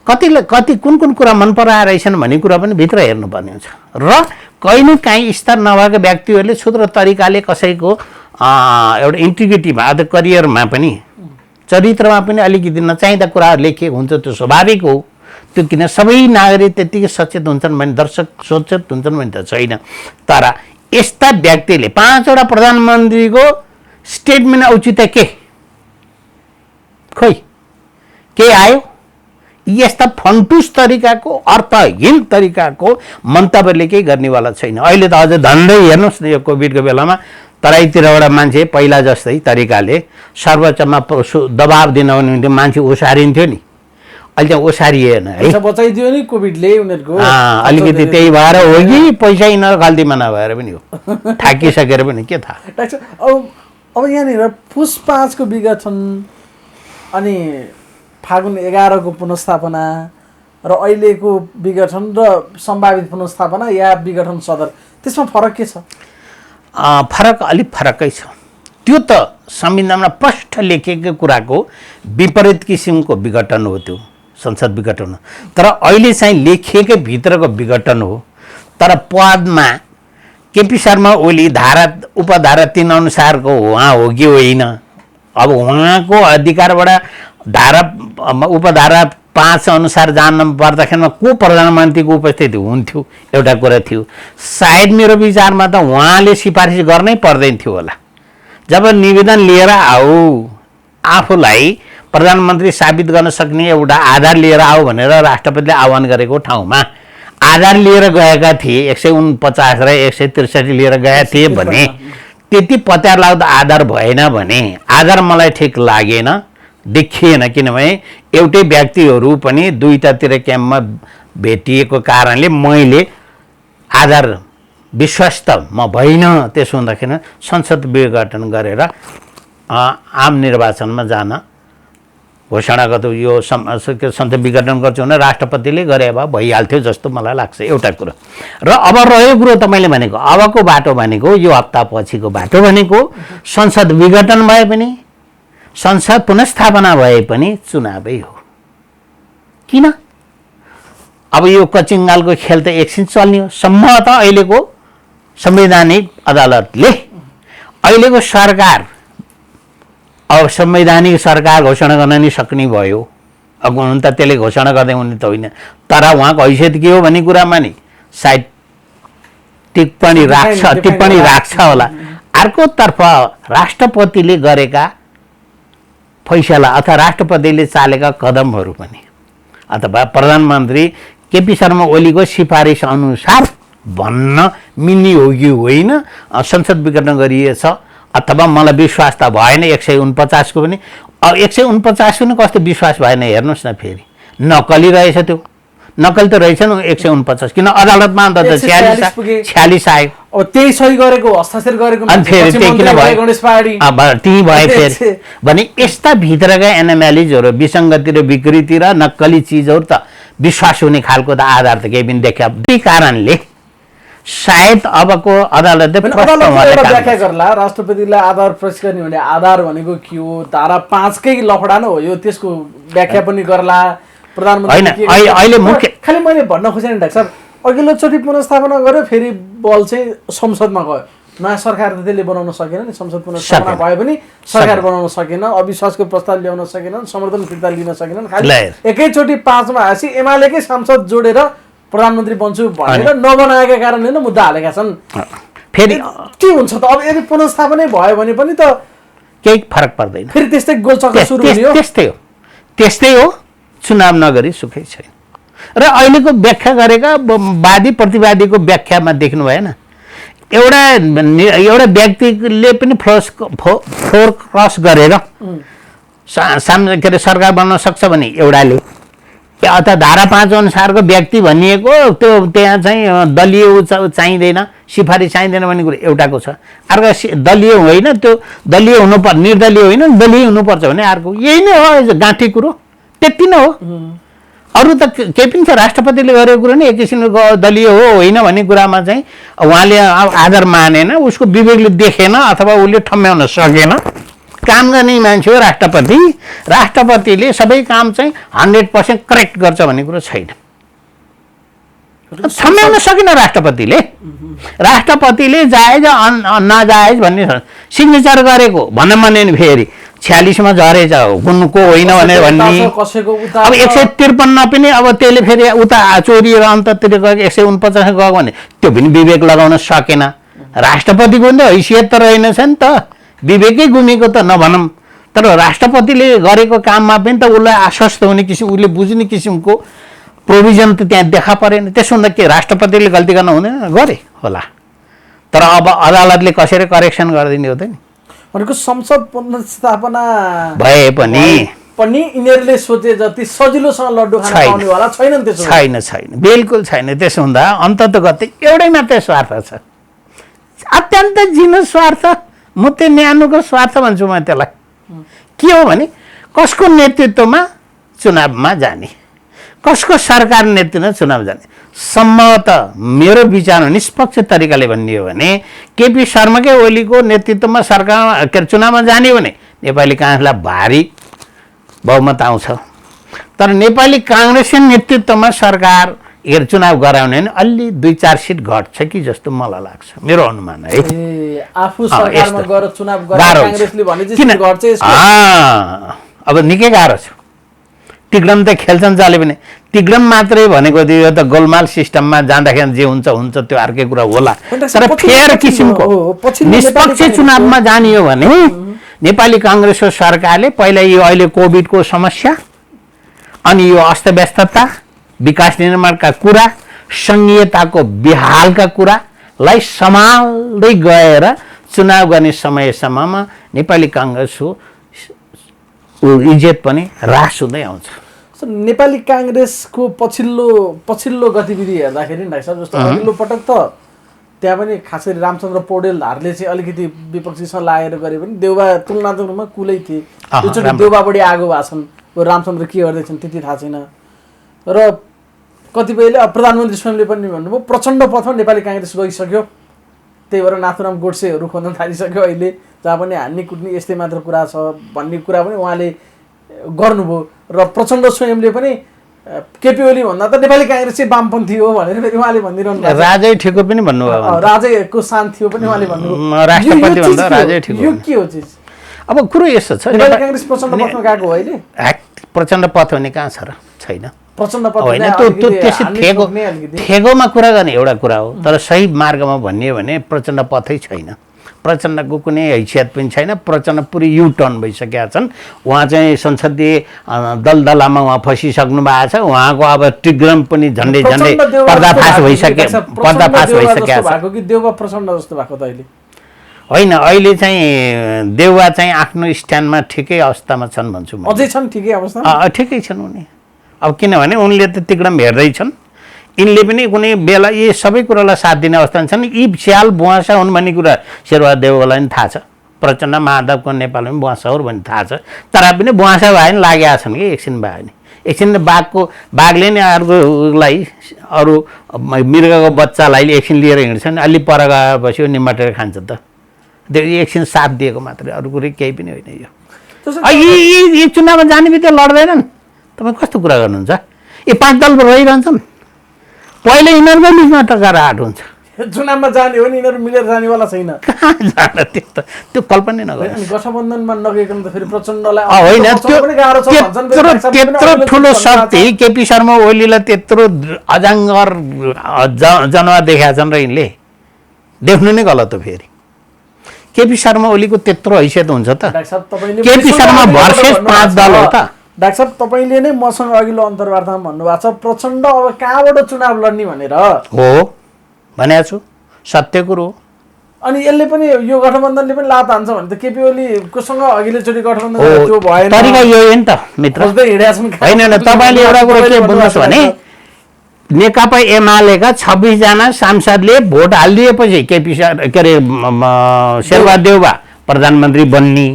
कति कुन कुन कुरा मन पराएर रहेछन् भन्ने कुरा पनि भित्र हेर्नुपर्ने हुन्छ। र कहीँ स्तर नभएका व्यक्तिहरूले क्षुद्र तरिकाले कसैको एउटा इन्टिग्रिटीमा अथवा करियरमा पनि चरित्रमा पनि अलिकति नचाहिँदा कुराहरू लेखिएको हुन्छ, त्यो स्वाभाविक हो। त्यो किन सबै नागरिक त्यत्तिकै सचेत हुन्छन् भने, दर्शक सचेत हुन्छन् भने त छैन। तर यस्ता व्यक्तिले 5 वटा प्रधानमन्त्रीको स्टेटमेन्ट औचित्य खोइ के आयो? यस्ता फन्टुस तरिकाको, अर्थहीन तरिकाको मन्तव्यले केही गर्नेवाला छैन। अहिले त अझ धन्दै हेर्नुहोस् न, यो कोभिडको बेलामा तराईतिरबाट मान्छे पहिला जस्तै तरिकाले सर्वोच्चमा दबाब दिन निम्ति मान्छे ओसारिन्थ्यो नि, अहिले चाहिँ ओसारिएन है। बचाइदियो नि कोभिडले उनीहरूको, अलिकति त्यही भएर हो कि पैसा यिनीहरू गल्तीमा नभएर पनि हो, थाकिसकेर पनि के थाहा। डाक्टर अब यहाँनिर पुस 5 को विघटन अनि फागुन 11 को पुनस्थापना र अहिलेको विघटन र सम्भावित पुनस्थापना या विघटन सदर, त्यसमा फरक के छ? फरक अलिक फरकै छ। त्यो त संविधानमा प्रष्ट लेखेको कुराको विपरीत किसिमको विघटन हो, त्यो संसद विघटन हो। तर अहिले चाहिँ लेखिएकै भित्रको विघटन हो। तर पदमा केपी शर्मा ओली उपधारा 3 अनुसारको उहाँ हो कि होइन? अब उहाँको अधिकारबाट उपधारा 5 अनुसार जान्न पर्दाखेरिमा को प्रधानमन्त्रीको उपस्थिति हुन्थ्यो? एउटा कुरा थियो। सायद मेरो विचारमा त उहाँले सिफारिस गर्नै पर्दैन थियो होला। जब निवेदन लिएर आफूलाई प्रधानमन्त्री साबित गर्न सक्ने एउटा आधार लिएर आऊ भनेर राष्ट्रपतिले आह्वान गरेको ठाउँमा आधार लिएर गएका थिए, 149 र 163 लिएर गएका थिए भने त्यति पत्यार लाग्दो आधार भएन भने आधार मलाई ठिक लागेन, देखिएन। किनभने एउटै व्यक्तिहरू पनि दुईटातिर क्याम्पमा भेटिएको कारणले मैले आधार विश्वस्त म भइन। त्यसो हुँदाखेरि संसद विघटन गरेर आम निर्वाचनमा जान घोषणा गर्छु। यो संसद विघटन गर्छु भने राष्ट्रपतिले गरे भए भइहाल्थ्यो जस्तो मलाई लाग्छ, एउटा कुरो। र अब रह्यो कुरो तपाईँले भनेको अबको बाटो भनेको यो हप्ता पछिको बाटो भनेको संसद विघटन भए पनि संसद पुनस्थापना भए पनि चुनावै हो। किन? अब यो कचिङ्गालको खेल त एकछिन चल्ने हो। सम्भवतः अहिलेको संवैधानिक अदालतले अहिलेको सरकार अब संवैधानिक सरकार घोषणा गर्न नि सक्ने भयो। अब हुन त त्यसले घोषणा गर्दै हुने त होइन, तर उहाँको हैसियत के हो भन्ने कुरामा नि सायद टिप्पणी राख्छ होला। अर्कोतर्फ राष्ट्रपतिले गरेका फैसला अथवा राष्ट्रपतिले चालेका कदमहरू पनि अथवा प्रधानमन्त्री केपी शर्मा ओलीको सिफारिस अनुसार भन्न मिल्ने हो कि होइन संसद विघटन गरिएछ अथवा मलाई विश्वास त भएन। 149 को पनि 149 पनि कस्तो विश्वास भएन। हेर्नुहोस् न, फेरि नक्कली रहेछ। त्यो नक्कली त रहेछ नि 149, किन अदालतमा अन्त 46 आयो। अब त्यही सही गरेको, हस्ताक्षर गरेको ती भए फेरि भने यस्ता भित्रका एनालाइजहरू विसङ्गति र विकृति र नक्कली चिजहरू त विश्वास हुने खालको त आधार त केही पनि देखा। त्यही कारणले सायद अबको अदालतले व्याख्या गर्ला। राष्ट्रपतिलाई आधार पेश गर्ने भने आधार भनेको के हो? धारा 5 कै लफडा न हो यो, त्यसको व्याख्या पनि गर्ला प्रधानमन्त्री। अहिले मुख्य खालि मैले भन्न खोजेँ नि डाक्टर साहब, अघिल्लोचोटि पुनस्थापना गर्यो, फेरि बल चाहिँ संसदमा गयो। नयाँ सरकार त त्यसले बनाउन सकेन नि, संसद पुनस्थापना भए पनि सरकार बनाउन सकेन, अविश्वासको प्रस्ताव ल्याउन सकेनन्, समर्थन फिर्ता लिन सकेनन्। खालि एकैचोटि 5 मा आएपछि एमालेकै सांसद जोडेर प्रधानमन्त्री बन्छु भनेर नबनाएका कारणले नै मुद्दा हालेका छन्। फेरि के हुन्छ त? अब यदि पुनस्थापनै भयो भने पनि त केही फरक पर्दैन। फेरि त्यस्तै गोलचक्कर सुरु हुने हो। त्यस्तै हो। चुनाव नगरी सुखै छैन। र अहिलेको व्याख्या गरेका वादी प्रतिवादीको व्याख्यामा देख्नु भएन, एउटा व्यक्तिले पनि फ्लोर क्रस गरेर के अरे सरकार बन्न सक्छ भने अथवा धारा 5 अनुसारको व्यक्ति भनिएको त्यो त्यहाँ चाहिँ दलीय चाहिँदैन, सिफारिस चाहिँदैन भन्ने कुरो एउटाको छ। अर्को दलीय होइन, त्यो दलीय हुनुपर्छ, निर्दलीय होइन दलीय हुनुपर्छ भने अर्को। यही नै हो गाँठी कुरो, त्यति नै हो। अरू त केही पनि छ। राष्ट्रपतिले गरेको कुरो नै एक किसिमको दलीय हो होइन भन्ने कुरामा चाहिँ उहाँले आदर मानेन, उसको विवेकले देखेन अथवा उसले ठम्म्याउन सकेन। काम गर्ने मान्छे हो राष्ट्रपति। राष्ट्रपतिले सबै काम चाहिँ 100% करेक्ट गर्छ भन्ने कुरो छैन। ठम्म्याउन सकेन राष्ट्रपतिले। राष्ट्रपतिले जायज नजायज भन्ने सिग्नेचर गरेको भन्न माने फेरि 46 मा झरेछ उनको होइन भनेर भन्ने। अब 153 पनि अब त्यसले फेरि उता चोरिएर अन्ततिर गएको 149 गयो भने त्यो पनि विवेक लगाउन सकेन। राष्ट्रपतिको नि हैसियत त रहेनछ नि त, विवेकै गुमेको त नभनौँ। तर राष्ट्रपतिले गरेको काममा पनि त उसलाई आश्वस्त हुने किसिम, उसले बुझ्ने किसिमको प्रोभिजन त त्यहाँ देखा परेन। त्यसो हुँदा के राष्ट्रपतिले गल्ती गर्न हुँदैन? गरे होला, तर अब अदालतले कसरी करेक्सन गरिदिने हो त नि। भनेको संसद पुनर्स्थापना भए पनि यिनीहरूले सोचे जति सजिलोसँग लड्डु खान पाउनेवाला छैनन्। त्यसो छैन, बिल्कुल छैन। त्यसो हुँदा अन्ततगतै एउटै मात्रै स्वार्थ छ, अत्यन्त जिनो स्वार्थ, मुते न्यानुको स्वार्थ भन्छु म त्यसलाई। के हो भने कसको नेतृत्वमा चुनावमा जाने, कसको सरकार नेतृत्वमा चुनाव जाने। सम्भवतः मेरो विचारमा निष्पक्ष तरिकाले भन्ने हो भने केपी शर्माकै ओलीको नेतृत्वमा सरकार चुनावमा जाने भने नेपाली काङ्ग्रेसलाई भारी बहुमत आउँछ। तर नेपाली काङ्ग्रेसको नेतृत्वमा सरकार चुनाव गराउने भने अलि 2-4 सिट घट्छ कि जस्तो मलाई लाग्छ, मेरो अनुमान है। आफू सरकारमा गएर चुनाव गराउने काङ्ग्रेसले भने चाहिँ घट्छ यसको। अब निकै गाह्रो छ। तिग्रम त खेल्छन् जसले पनि, तिग्रम मात्रै भनेको यो त गोलमाल सिस्टममा जाँदाखेरि जे हुन्छ हुन्छ, त्यो अर्कै कुरा होला। तर फेयर किसिमको निष्पक्ष चुनावमा जाने हो भने नेपाली काङ्ग्रेसको सरकारले पहिला यो अहिले कोभिडको समस्या, अनि यो अस्तव्यस्तता, विकास निर्माणका कुरा, सङ्घीयताको बेहालका कुरालाई सम्हाल्दै गएर चुनाव गर्ने समयसम्ममा नेपाली काङ्ग्रेसको इज्जत पनि ह्रास हुँदै आउँछ। नेपाली काङ्ग्रेसको पछिल्लो गतिविधि हेर्दाखेरि नि डाक्टर साहब, जस्तो अघिल्लो पटक त त्यहाँ पनि खास गरी रामचन्द्र पौडेलहरूले चाहिँ अलिकति विपक्षीसँग लागेर गरे पनि देउबा तुलनात्मकमा कुलै थिए। योचोटि देउबा बढी आगो भएको छन्, रामचन्द्र के गर्दैछन् त्यति थाहा छैन। र कतिपयले प्रधानमन्त्री स्वयंले पनि भन्नुभयो प्रचण्ड पथमा नेपाली काङ्ग्रेस गइसक्यो, त्यही भएर नाथुराम गोडसेहरू खोज्न थालिसक्यो अहिले, जहाँ पनि हान्ने कुट्ने यस्तै मात्र कुरा छ भन्ने कुरा पनि उहाँले गर्नुभयो। र प्रचण्ड स्वयंले पनि केपी ओली भन्दा त नेपाली काङ्ग्रेस चाहिँ वामपन्थी हो भनेर फेरि उहाँले भनिरहनु भएको छ। राजै ठिको पनि भन्नुभयो, राजैको सान थियो पनि उहाँले भन्नुभयो। राष्ट्रपति भन्दा राजै ठिको। यो के हो चिज? अब कुरो यस्तो छ, नेपाली काङ्ग्रेस प्रचण्ड पथमा गएको हो अहिले। प्रचण्ड पथ भन्ने कहाँ छ र? छैन। प्रचण्ड पथ होइन, त्यो त्यसै ठेगोमा कुरा गर्ने एउटा कुरा हो, तर सही मार्गमा भन्ने हो भने प्रचण्ड पथै छैन। प्रचण्डको कुनै हैसियत पनि छैन। प्रचण्ड पुरै युटर्न भइसकेका छन्। उहाँ चाहिँ संसदीय दलदलामा उहाँ फसिसक्नु भएको छ। उहाँको अब टिग्रम पनि झन्डै पर्दाफास भइसकेका छ। देउबा प्रचण्ड जस्तो भएको त अहिले होइन, अहिले चाहिँ देउवा चाहिँ आफ्नो स्ट्यान्डमा ठिकै अवस्थामा छन् भन्छु म। अझै छन् ठिकै अवस्था? ठिकै छन् उनी। अब किनभने उनले त तिग्रम हेर्दैछन्, यिनले पनि कुनै बेला यी सबै कुरालाई साथ दिने अवस्था छन्। यी स्याल बुवासा हुन् भन्ने कुरा शेरबहादुर देउवालाई पनि थाहा छ। प्रचण्ड माधवको नेपालमा पनि बुवासा हो भन्ने थाहा छ। तर पनि बुवासा भए पनि लागेका छन् कि एकछिन भयो भने। एकछिन बाघले नै अर्कोलाई, अरू मृगको बच्चालाई एकछिन लिएर हिँड्छन्, अलि पर गएपछि निमाटेर खान्छ त। त्यो एकछिन साथ दिएको मात्रै, अरू कुरै केही पनि होइन। यो चुनावमा जाने बित्तिकै लड्दैनन्। तपाईँ कस्तो कुरा गर्नुहुन्छ? यी 5 दल रहिरहन्छन्, पहिले यिनीहरूकै बिचमा टकराहाट हुन्छ। चुनावमा जाने हो नि यिनीहरू मिलेर जानेवाला छैन। त्यो कल्पना नगर्नु। गठबन्धनमा नगइकन त फेरि प्रचण्डलाई होइन, त्यत्रो ठुलो शक्ति केपी शर्मा ओलीलाई त्यत्रो अजाङ्गर जनावर देखाएका छन् र यिनले देख्नु नै गलत हो। फेरि केपी शर्मा ओलीको त्यत्रो हैसियत हुन्छ त? केपी शर्मा भर्सेस 5 दल हो त? डाक्टर साहब, तपाईँले नै मसँग अघिल्लो अन्तर्वार्तामा भन्नुभएको छ प्रचण्ड अब कहाँबाट चुनाव लड्ने भनेर। हो भनेको छु, सत्य कुरो। अनि यसले पनि यो गठबन्धनले पनि लात हान्छ भने त केपी ओलीकोसँग अघिल्लोचोटि गठबन्धन त्यो भएन। तरिका यो हो नि त मित्र। होइन तपाईँले एउटा कुरो के बुझ्नुहोस् भने नेकपा एमालेका 26 जना सांसदले भोट हालिदिएपछि केपी के अरे शेरबहादेउवा प्रधानमन्त्री बन्ने,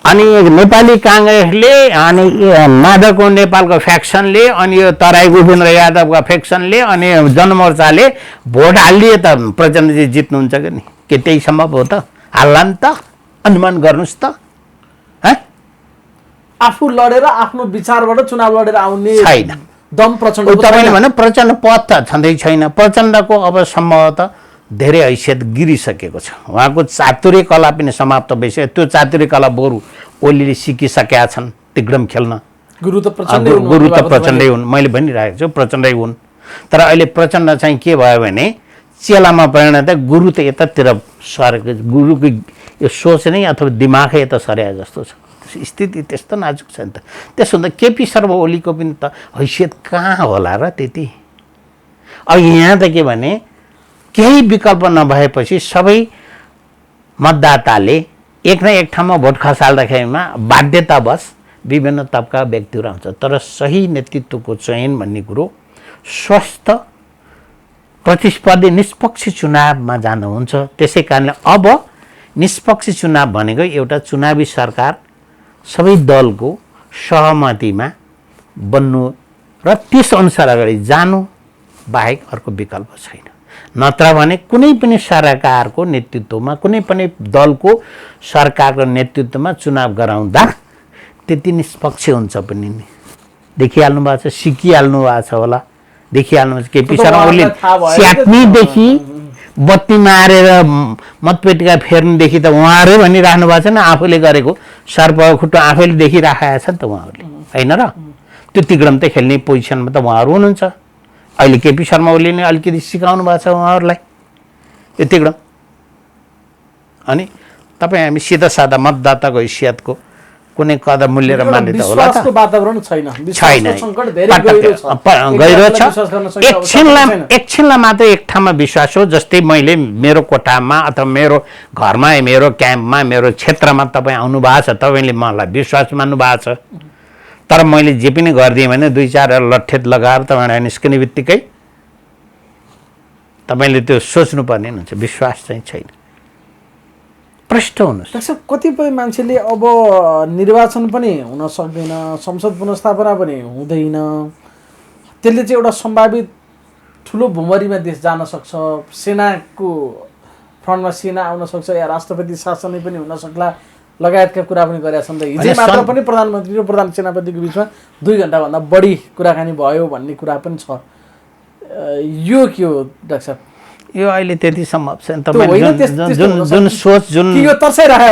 अनि नेपाली काङ्ग्रेसले अनि माधवको नेपालको फ्याक्सनले अनि यो तराई गोविन्द यादवका फ्याक्सनले अनि जनमोर्चाले भोट हालिदिए त प्रचण्डजी जित्नुहुन्छ कि नि? के त्यही सम्भव हो त? हाल्ला नि त, अनुमान गर्नुहोस् त। आफू लडेर आफ्नो विचारबाट चुनाव लडेर आउने छैन दम प्रचण्ड। तपाईँले भने प्रचण्ड पद त छँदै छैन। प्रचण्डको अब सम्भवतः धेरै हैसियत गिरिसकेको छ। उहाँको चातुर्य कला पनि समाप्त भइसक्यो। त्यो चातुर्य कला बरु ओलीले सिकिसकेका छन् तिग्रम खेल्न। गुरु त प्रचण्डै हुन्, मैले भनिरहेको छु प्रचण्डै हुन्। तर अहिले प्रचण्ड चाहिँ के भयो भने चेलामा परिणत, गुरु त यतातिर सरेको, गुरुको यो सोच नै अथवा दिमागै यता सरे जस्तो छ। स्थिति त्यस्तो नाजुक छ नि त। त्यसो हुँदा केपी शर्मा ओलीको पनि त हैसियत कहाँ होला र त्यति। अब यहाँ त के भने केही विकल्प नभएपछि सबै मतदाताले एक न एक ठाउँमा भोट खसाल्दाखेरिमा बाध्यतावश विभिन्न तबका व्यक्तिहरू आउँछ। तर सही नेतृत्वको चयन भन्ने कुरो स्वस्थ प्रतिस्पर्धी निष्पक्ष चुनावमा जानुहुन्छ। त्यसै कारणले अब निष्पक्ष चुनाव भनेको एउटा चुनावी सरकार सबै दलको सहमतिमा बन्नु र त्यसअनुसार अगाडि जानु बाहेक अर्को विकल्प छैन। नत्र भने कुनै पनि सरकारको नेतृत्वमा, कुनै पनि दलको सरकारको नेतृत्वमा चुनाव गराउँदा त्यति निष्पक्ष हुन्छ पनि नि। देखिहाल्नु भएको छ, सिकिहाल्नु भएको छ होला, देखिहाल्नु भएको छ। केपी शर्मा ओली स्याट्नीदेखि बत्ती मारेर मतपेटिका फेर्नुदेखि त उहाँहरू भनिराख्नु भएको छ नि, आफूले गरेको सर्पको खुट्टो आफैले देखिराखेका छ नि त उहाँहरूले, होइन र? त्यो तिग्रम त खेल्ने पोजिसनमा त उहाँहरू हुनुहुन्छ। अहिले केपी शर्मा ओलीले नै अलिकति सिकाउनु भएको छ उहाँहरूलाई यो तिग्रम। अनि तपाईँ हामी सिधा सादा मतदाताको हैसियतको कुनै कदम मूल्य र मान्यता होला त? वातावरण छैन, गहिरो छ। एकछिनलाई मात्र एक ठाउँमा विश्वास हो। जस्तै मैले मेरो कोठामा अथवा मेरो घरमा, मेरो क्याम्पमा, मेरो क्षेत्रमा तपाईँ आउनु भएको छ, तपाईँले मलाई विश्वास मान्नु भएको छ। तर मैले जे पनि गरिदिएँ भने 2-4 लट्ठेत लगाएर तपाईँलाई निस्किने बित्तिकै तपाईँले त्यो सोच्नुपर्ने हुन्छ, विश्वास चाहिँ छैन। प्रष्ट हुनुहोस्। कतिपय मान्छेले अब निर्वाचन पनि हुन सक्दैन, संसद पुनर्स्थापना पनि हुँदैन, त्यसले चाहिँ एउटा सम्भावित ठुलो भुमरीमा देश जान सक्छ, सेनाको फ्रन्टमा सेना आउन सक्छ, या राष्ट्रपति शासनै पनि हुन सक्ला लगायतका कुरा पनि गरेका छन्। हिजो मात्र पनि प्रधानमन्त्री र प्रधान सेनापतिको बिचमा 2 घण्टाभन्दा बढी कुराकानी भयो भन्ने कुरा पनि छ। यो के हो डाक्टर साहब? यो अहिले त्यति सम्भव छैन। जुन सोच जुन तर्साइराख्यो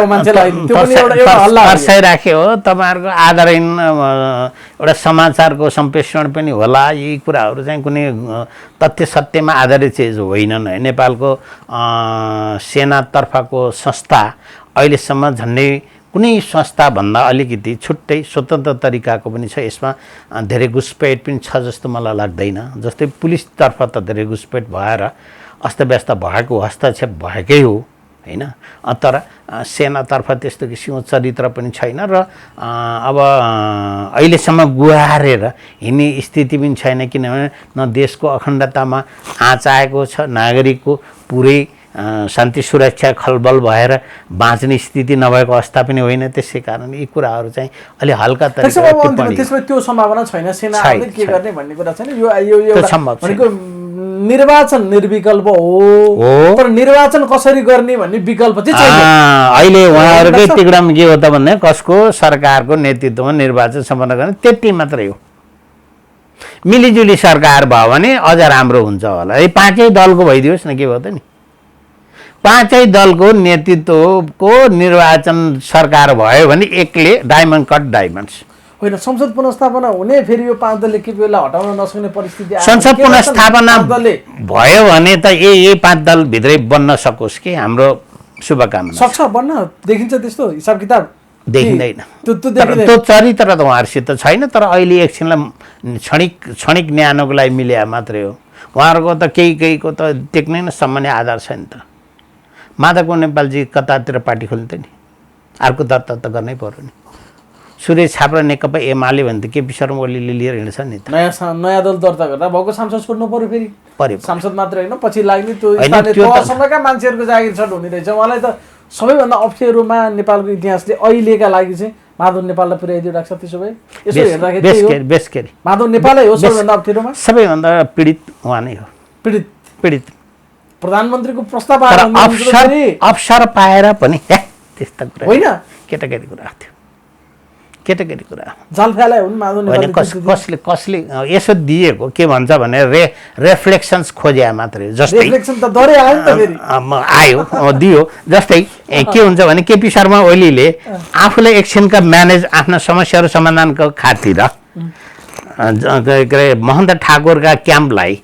हो, तपाईँहरूको आधारहीन एउटा समाचारको सम्प्रेषण पनि होला। यी कुराहरू चाहिँ कुनै तथ्य सत्यमा आधारित चिज होइनन्। नेपालको सेनातर्फको संस्था अहिलेसम्म झन्डै कुनै संस्थाभन्दा अलिकति छुट्टै स्वतन्त्र तरिकाको पनि छ। यसमा धेरै घुसपेट पनि छ जस्तो मलाई लाग्दैन। जस्तै पुलिसतर्फ त धेरै घुसपेट भएर अस्तव्यस्त भएको हस्तक्षेप भएकै हो, होइन? तर सेनातर्फ त्यस्तो किसिमको चरित्र पनि छैन र अब अहिलेसम्म गुहारेर हिँड्ने स्थिति पनि छैन। किनभने न देशको अखण्डतामा आँच आएको छ, नागरिकको पुरै शान्ति सुरक्षा खलबल भएर बाँच्ने स्थिति नभएको अवस्था पनि होइन। त्यसै कारण यी कुराहरू चाहिँ अलि हल्का तरिकाले त्यसमा त्यो सम्भावना छैन। सेना के गर्ने भन्ने कुरा छैन। यो भनेको निर्वाचन निर्विकल्प हो, तर निर्वाचन कसरी गर्ने भन्ने विकल्प चाहिँ छैन। अहिले उहाँहरूकै तिग्रम के हो त भन्ने, कसको सरकारको नेतृत्वमा निर्वाचन सम्पन्न गर्ने, त्यति मात्रै हो। मिलिजुली सरकार भयो भने अझ राम्रो हुन्छ होला। यो 5 दलको भइदियोस् न, के भयो त नि? 5 दलको नेतृत्वको निर्वाचन सरकार भयो भने एकले डायमन्ड कट डायमन्ड्स होइन। संसद पुनर्स्थापना हुने, फेरि यो 5 दलले केपीलाई हटाउन नसक्ने परिस्थिति आयो। संसद पुनर्स्थापना भयो भने त यही 5 दल भित्रै बन्न सकोस् कि हाम्रो शुभकामना। सक्छ बन्न, देखिन्छ त्यस्तो हिसाब किताब देखिँदैन। त्यो चरित्र त उहाँहरूसित छैन। तर अहिले एकछिनलाई क्षणिक न्यानोको लागि मिले मात्रै हो। उहाँहरूको त केहीको त टेक्नै न सामान्य आधार छ नि त। माधव नेपालजी कतातिर पार्टी खोल्नु नि, अर्को दर्ता त गर्नै पर्यो नि। सुरेश छाप्रा नेकपा एमाले भने त केपी शर्मा ओलीले लिएर हिँड्छ नि त। नयाँ दल दर्ता गर्दा भएको सांसद छोड्नु पर्यो फेरि। पर्यो सांसद मात्र होइन, पछि लाग्ने त्यो स्थानीय तहसम्मका मान्छेहरूको जागिर छट हुने रहेछ। उहाँलाई त सबैभन्दा अप्ठ्यारोमा नेपालको इतिहासले अहिलेका लागि चाहिँ माधव नेपाललाई पुर्याइदियो राख्छ। त्यसो भए यसो हेर्दाखेरि माधव नेपालै हो सबैभन्दा अप्ठ्यारोमा, सबैभन्दा पीडित उहाँ नै हो। पीडित प्रधानमन्त्रीको प्रस्ताव अवसर पाएर पनि त्यस्ता कुरा होइन, केटाकेटी कुरा थियो, केटाकेटी कुरा जाल फ्यालाए हुन् माधव नेपाल। कसले यसो दिएको के भन्छ भने रेफ्लेक्सन्स खोजे मात्रै, जस्तै आयो दियो। जस्तै के हुन्छ भने केपी शर्मा ओलीले आफूलाई एकछिनका म्यानेज आफ्ना समस्याहरू समाधानको खातिर महन्त ठाकुरका क्याम्पलाई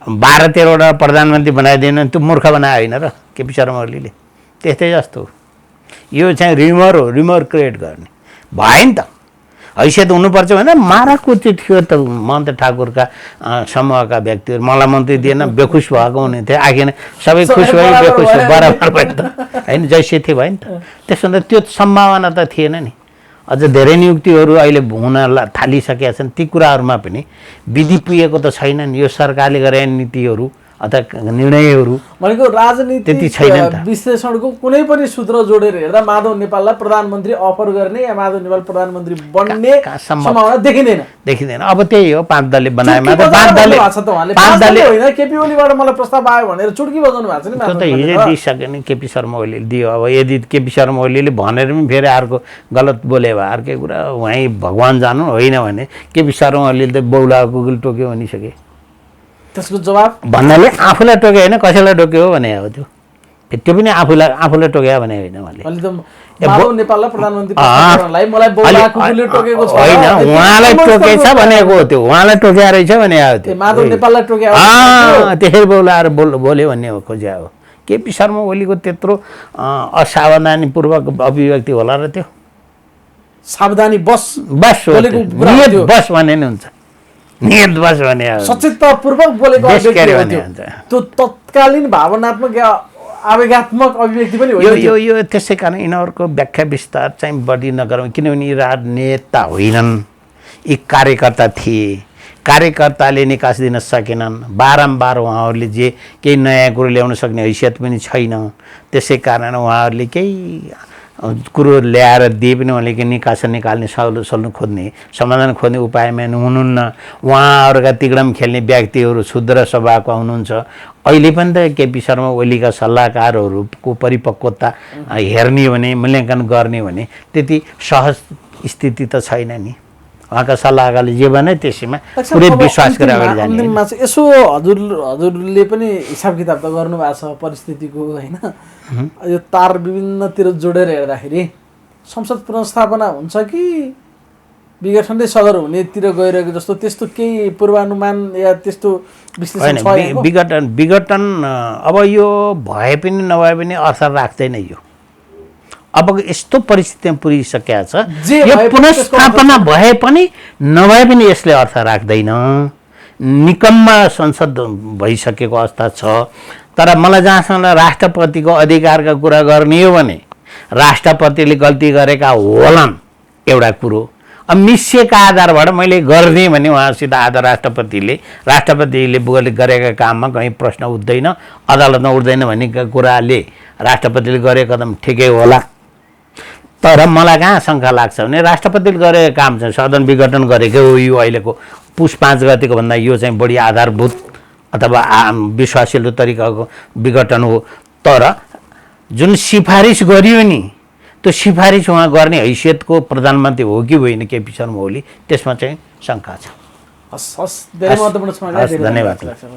12-13वटा प्रधानमन्त्री बनाइदिएन, त्यो मूर्ख बनायो होइन र केपी शर्मा ओलीले। त्यस्तै जस्तो यो चाहिँ रिमर हो, रिमर क्रिएट गर्ने भयो नि त। हैसियत हुनुपर्छ भने माराको चाहिँ थियो त महन्त ठाकुरका समूहका व्यक्तिहरू। मलाई मन्त्री दिएन, बेखुस भएको हुने थियो, आखिर सबै खुस भयो, बेखुस बराबर भयो त होइन, जैसे थियो भयो नि त। त्यसो भने त्यो सम्भावना त थिएन नि। अझ धेरै नियुक्तिहरू अहिले हुन थालिसकेका छन्, ती कुराहरूमा पनि विधि पुगेको त छैन नि। यो सरकारले गरे नीतिहरू अथवा निर्णयहरू भनेको राजनीतिक विश्लेषणको कुनै पनि सूत्र जोडेर हेर्दा माधव नेपाललाई प्रधानमन्त्री अफर गर्ने या माधव नेपाल प्रधानमन्त्री बन्ने सम्भावना देखिँदैन। अब त्यही हो, 5 दलले बनाएमा त 5 दलले होइन, केपी ओलीबाट मलाई प्रस्ताव आयो भनेर चुड्की बजाउनु भएको छ नि। त्यो त हिजो दिइसक्यो नि, केपी शर्मा ओलीले दियो। अब यदि केपी शर्मा ओलीले भनेर पनि फेरि अर्को गलत बोले भए अर्कै कुरा, उहाँ भगवान् जानु होइन भने केपी शर्मा ओलीले त बौला गुगल टोक्यो भनिसके। त्यसको जवाब भन्नाले आफूलाई टोक्यो होइन, कसैलाई टोक्यो भने हो त्यो। त्यो पनि आफूलाई टोक्यो भने होइन। माधव नेपाललाई प्रधानमन्त्री बनाउनलाई मलाई बौला कुकुरले टोकेको छ होइन, उहाँलाई टोकेछ भनेको हो, त्यो उहाँलाई टोक्या रहेछ भने हो त्यो। माधव नेपाललाई टोक्या त्यसरी बोलाएर बोल्यो भन्ने हो, खोज्या हो। केपी शर्मा ओलीको त्यत्रो असावधानीपूर्वक अभिव्यक्ति होला र त्यो। सावधानी बस बस भने नि हुन्छ, नियत बस भने सचेततापूर्वक बोलेको अभिव्यक्ति हो त्यो। तत्कालीन भावनात्मक या आवेगात्मक अभिव्यक्ति पनि हो यो। त्यसै कारण यिनीहरूको व्याख्या विस्तार चाहिँ बढी नगरौँ, किनभने यी राजनेता होइनन्, यी कार्यकर्ता थिए। कार्यकर्ताले निकास दिन सकेनन्, बारम्बार उहाँहरूले जे केही नयाँ कुरो ल्याउन सक्ने हैसियत पनि छैन। त्यसै कारण उहाँहरूले केही कुरो ल्याएर दिए पनि उहाँले निकास निकाल्ने सल्नु खोज्ने समाधान खोज्ने उपायमा हुनुहुन्न। उहाँहरूका तिगडम खेल्ने व्यक्तिहरू क्षुद्र स्वभावका हुनुहुन्छ। अहिले पनि त केपी शर्मा ओलीका सल्लाहकारहरूको परिपक्वता हेर्ने भने, मूल्याङ्कन गर्ने भने त्यति सहज स्थिति त छैन नि। उहाँका सल्लाहकारले जे भने त्यसैमा पुरै विश्वास गरेर अगाडि जाने। यसो हजुरले पनि हिसाब किताब त गर्नुभएको छ परिस्थितिको होइन। यो तार विभिन्नतिर जोडेर हेर्दाखेरि संसद पुनर्स्थापना हुन्छ कि विघटनले सदर हुनेतिर गइरहेको जस्तो त्यस्तो केही पूर्वानुमान या त्यस्तो विश्लेषण छ? विघटन अब यो भए पनि नभए पनि असर राख्दैन। यो अब यस्तो परिस्थितिमा पुगिसकेको छ, यो पुनर्स्थापना भए पनि नभए पनि यसले अर्थ राख्दैन। निकममा संसद भइसकेको अवस्था छ। तर मलाई जहाँसम्म राष्ट्रपतिको अधिकारका कुरा गर्ने हो भने राष्ट्रपतिले गल्ती गरेका होलान् एउटा कुरो। अब मिसिएका आधारबाट मैले गर्ने भने उहाँसित आधार राष्ट्रपतिले गरेका काममा कहीँ प्रश्न उठ्दैन, अदालतमा उठ्दैन भन्ने कुराले राष्ट्रपतिले गरेको कदम ठिकै होला। तर मलाई कहाँ शङ्का लाग्छ भने राष्ट्रपतिले गरेको काम चाहिँ सदन विघटन गरेको हो, यो अहिलेको पुस 5 गतिको भन्दा यो चाहिँ बढी आधारभूत अथवा विश्वासिलो तरिकाको विघटन हो। तर जुन सिफारिस गरियो नि, त्यो सिफारिस उहाँ गर्ने हैसियतको प्रधानमन्त्री हो कि होइन केपी शर्मा ओली, त्यसमा चाहिँ शङ्का छ। धन्यवाद।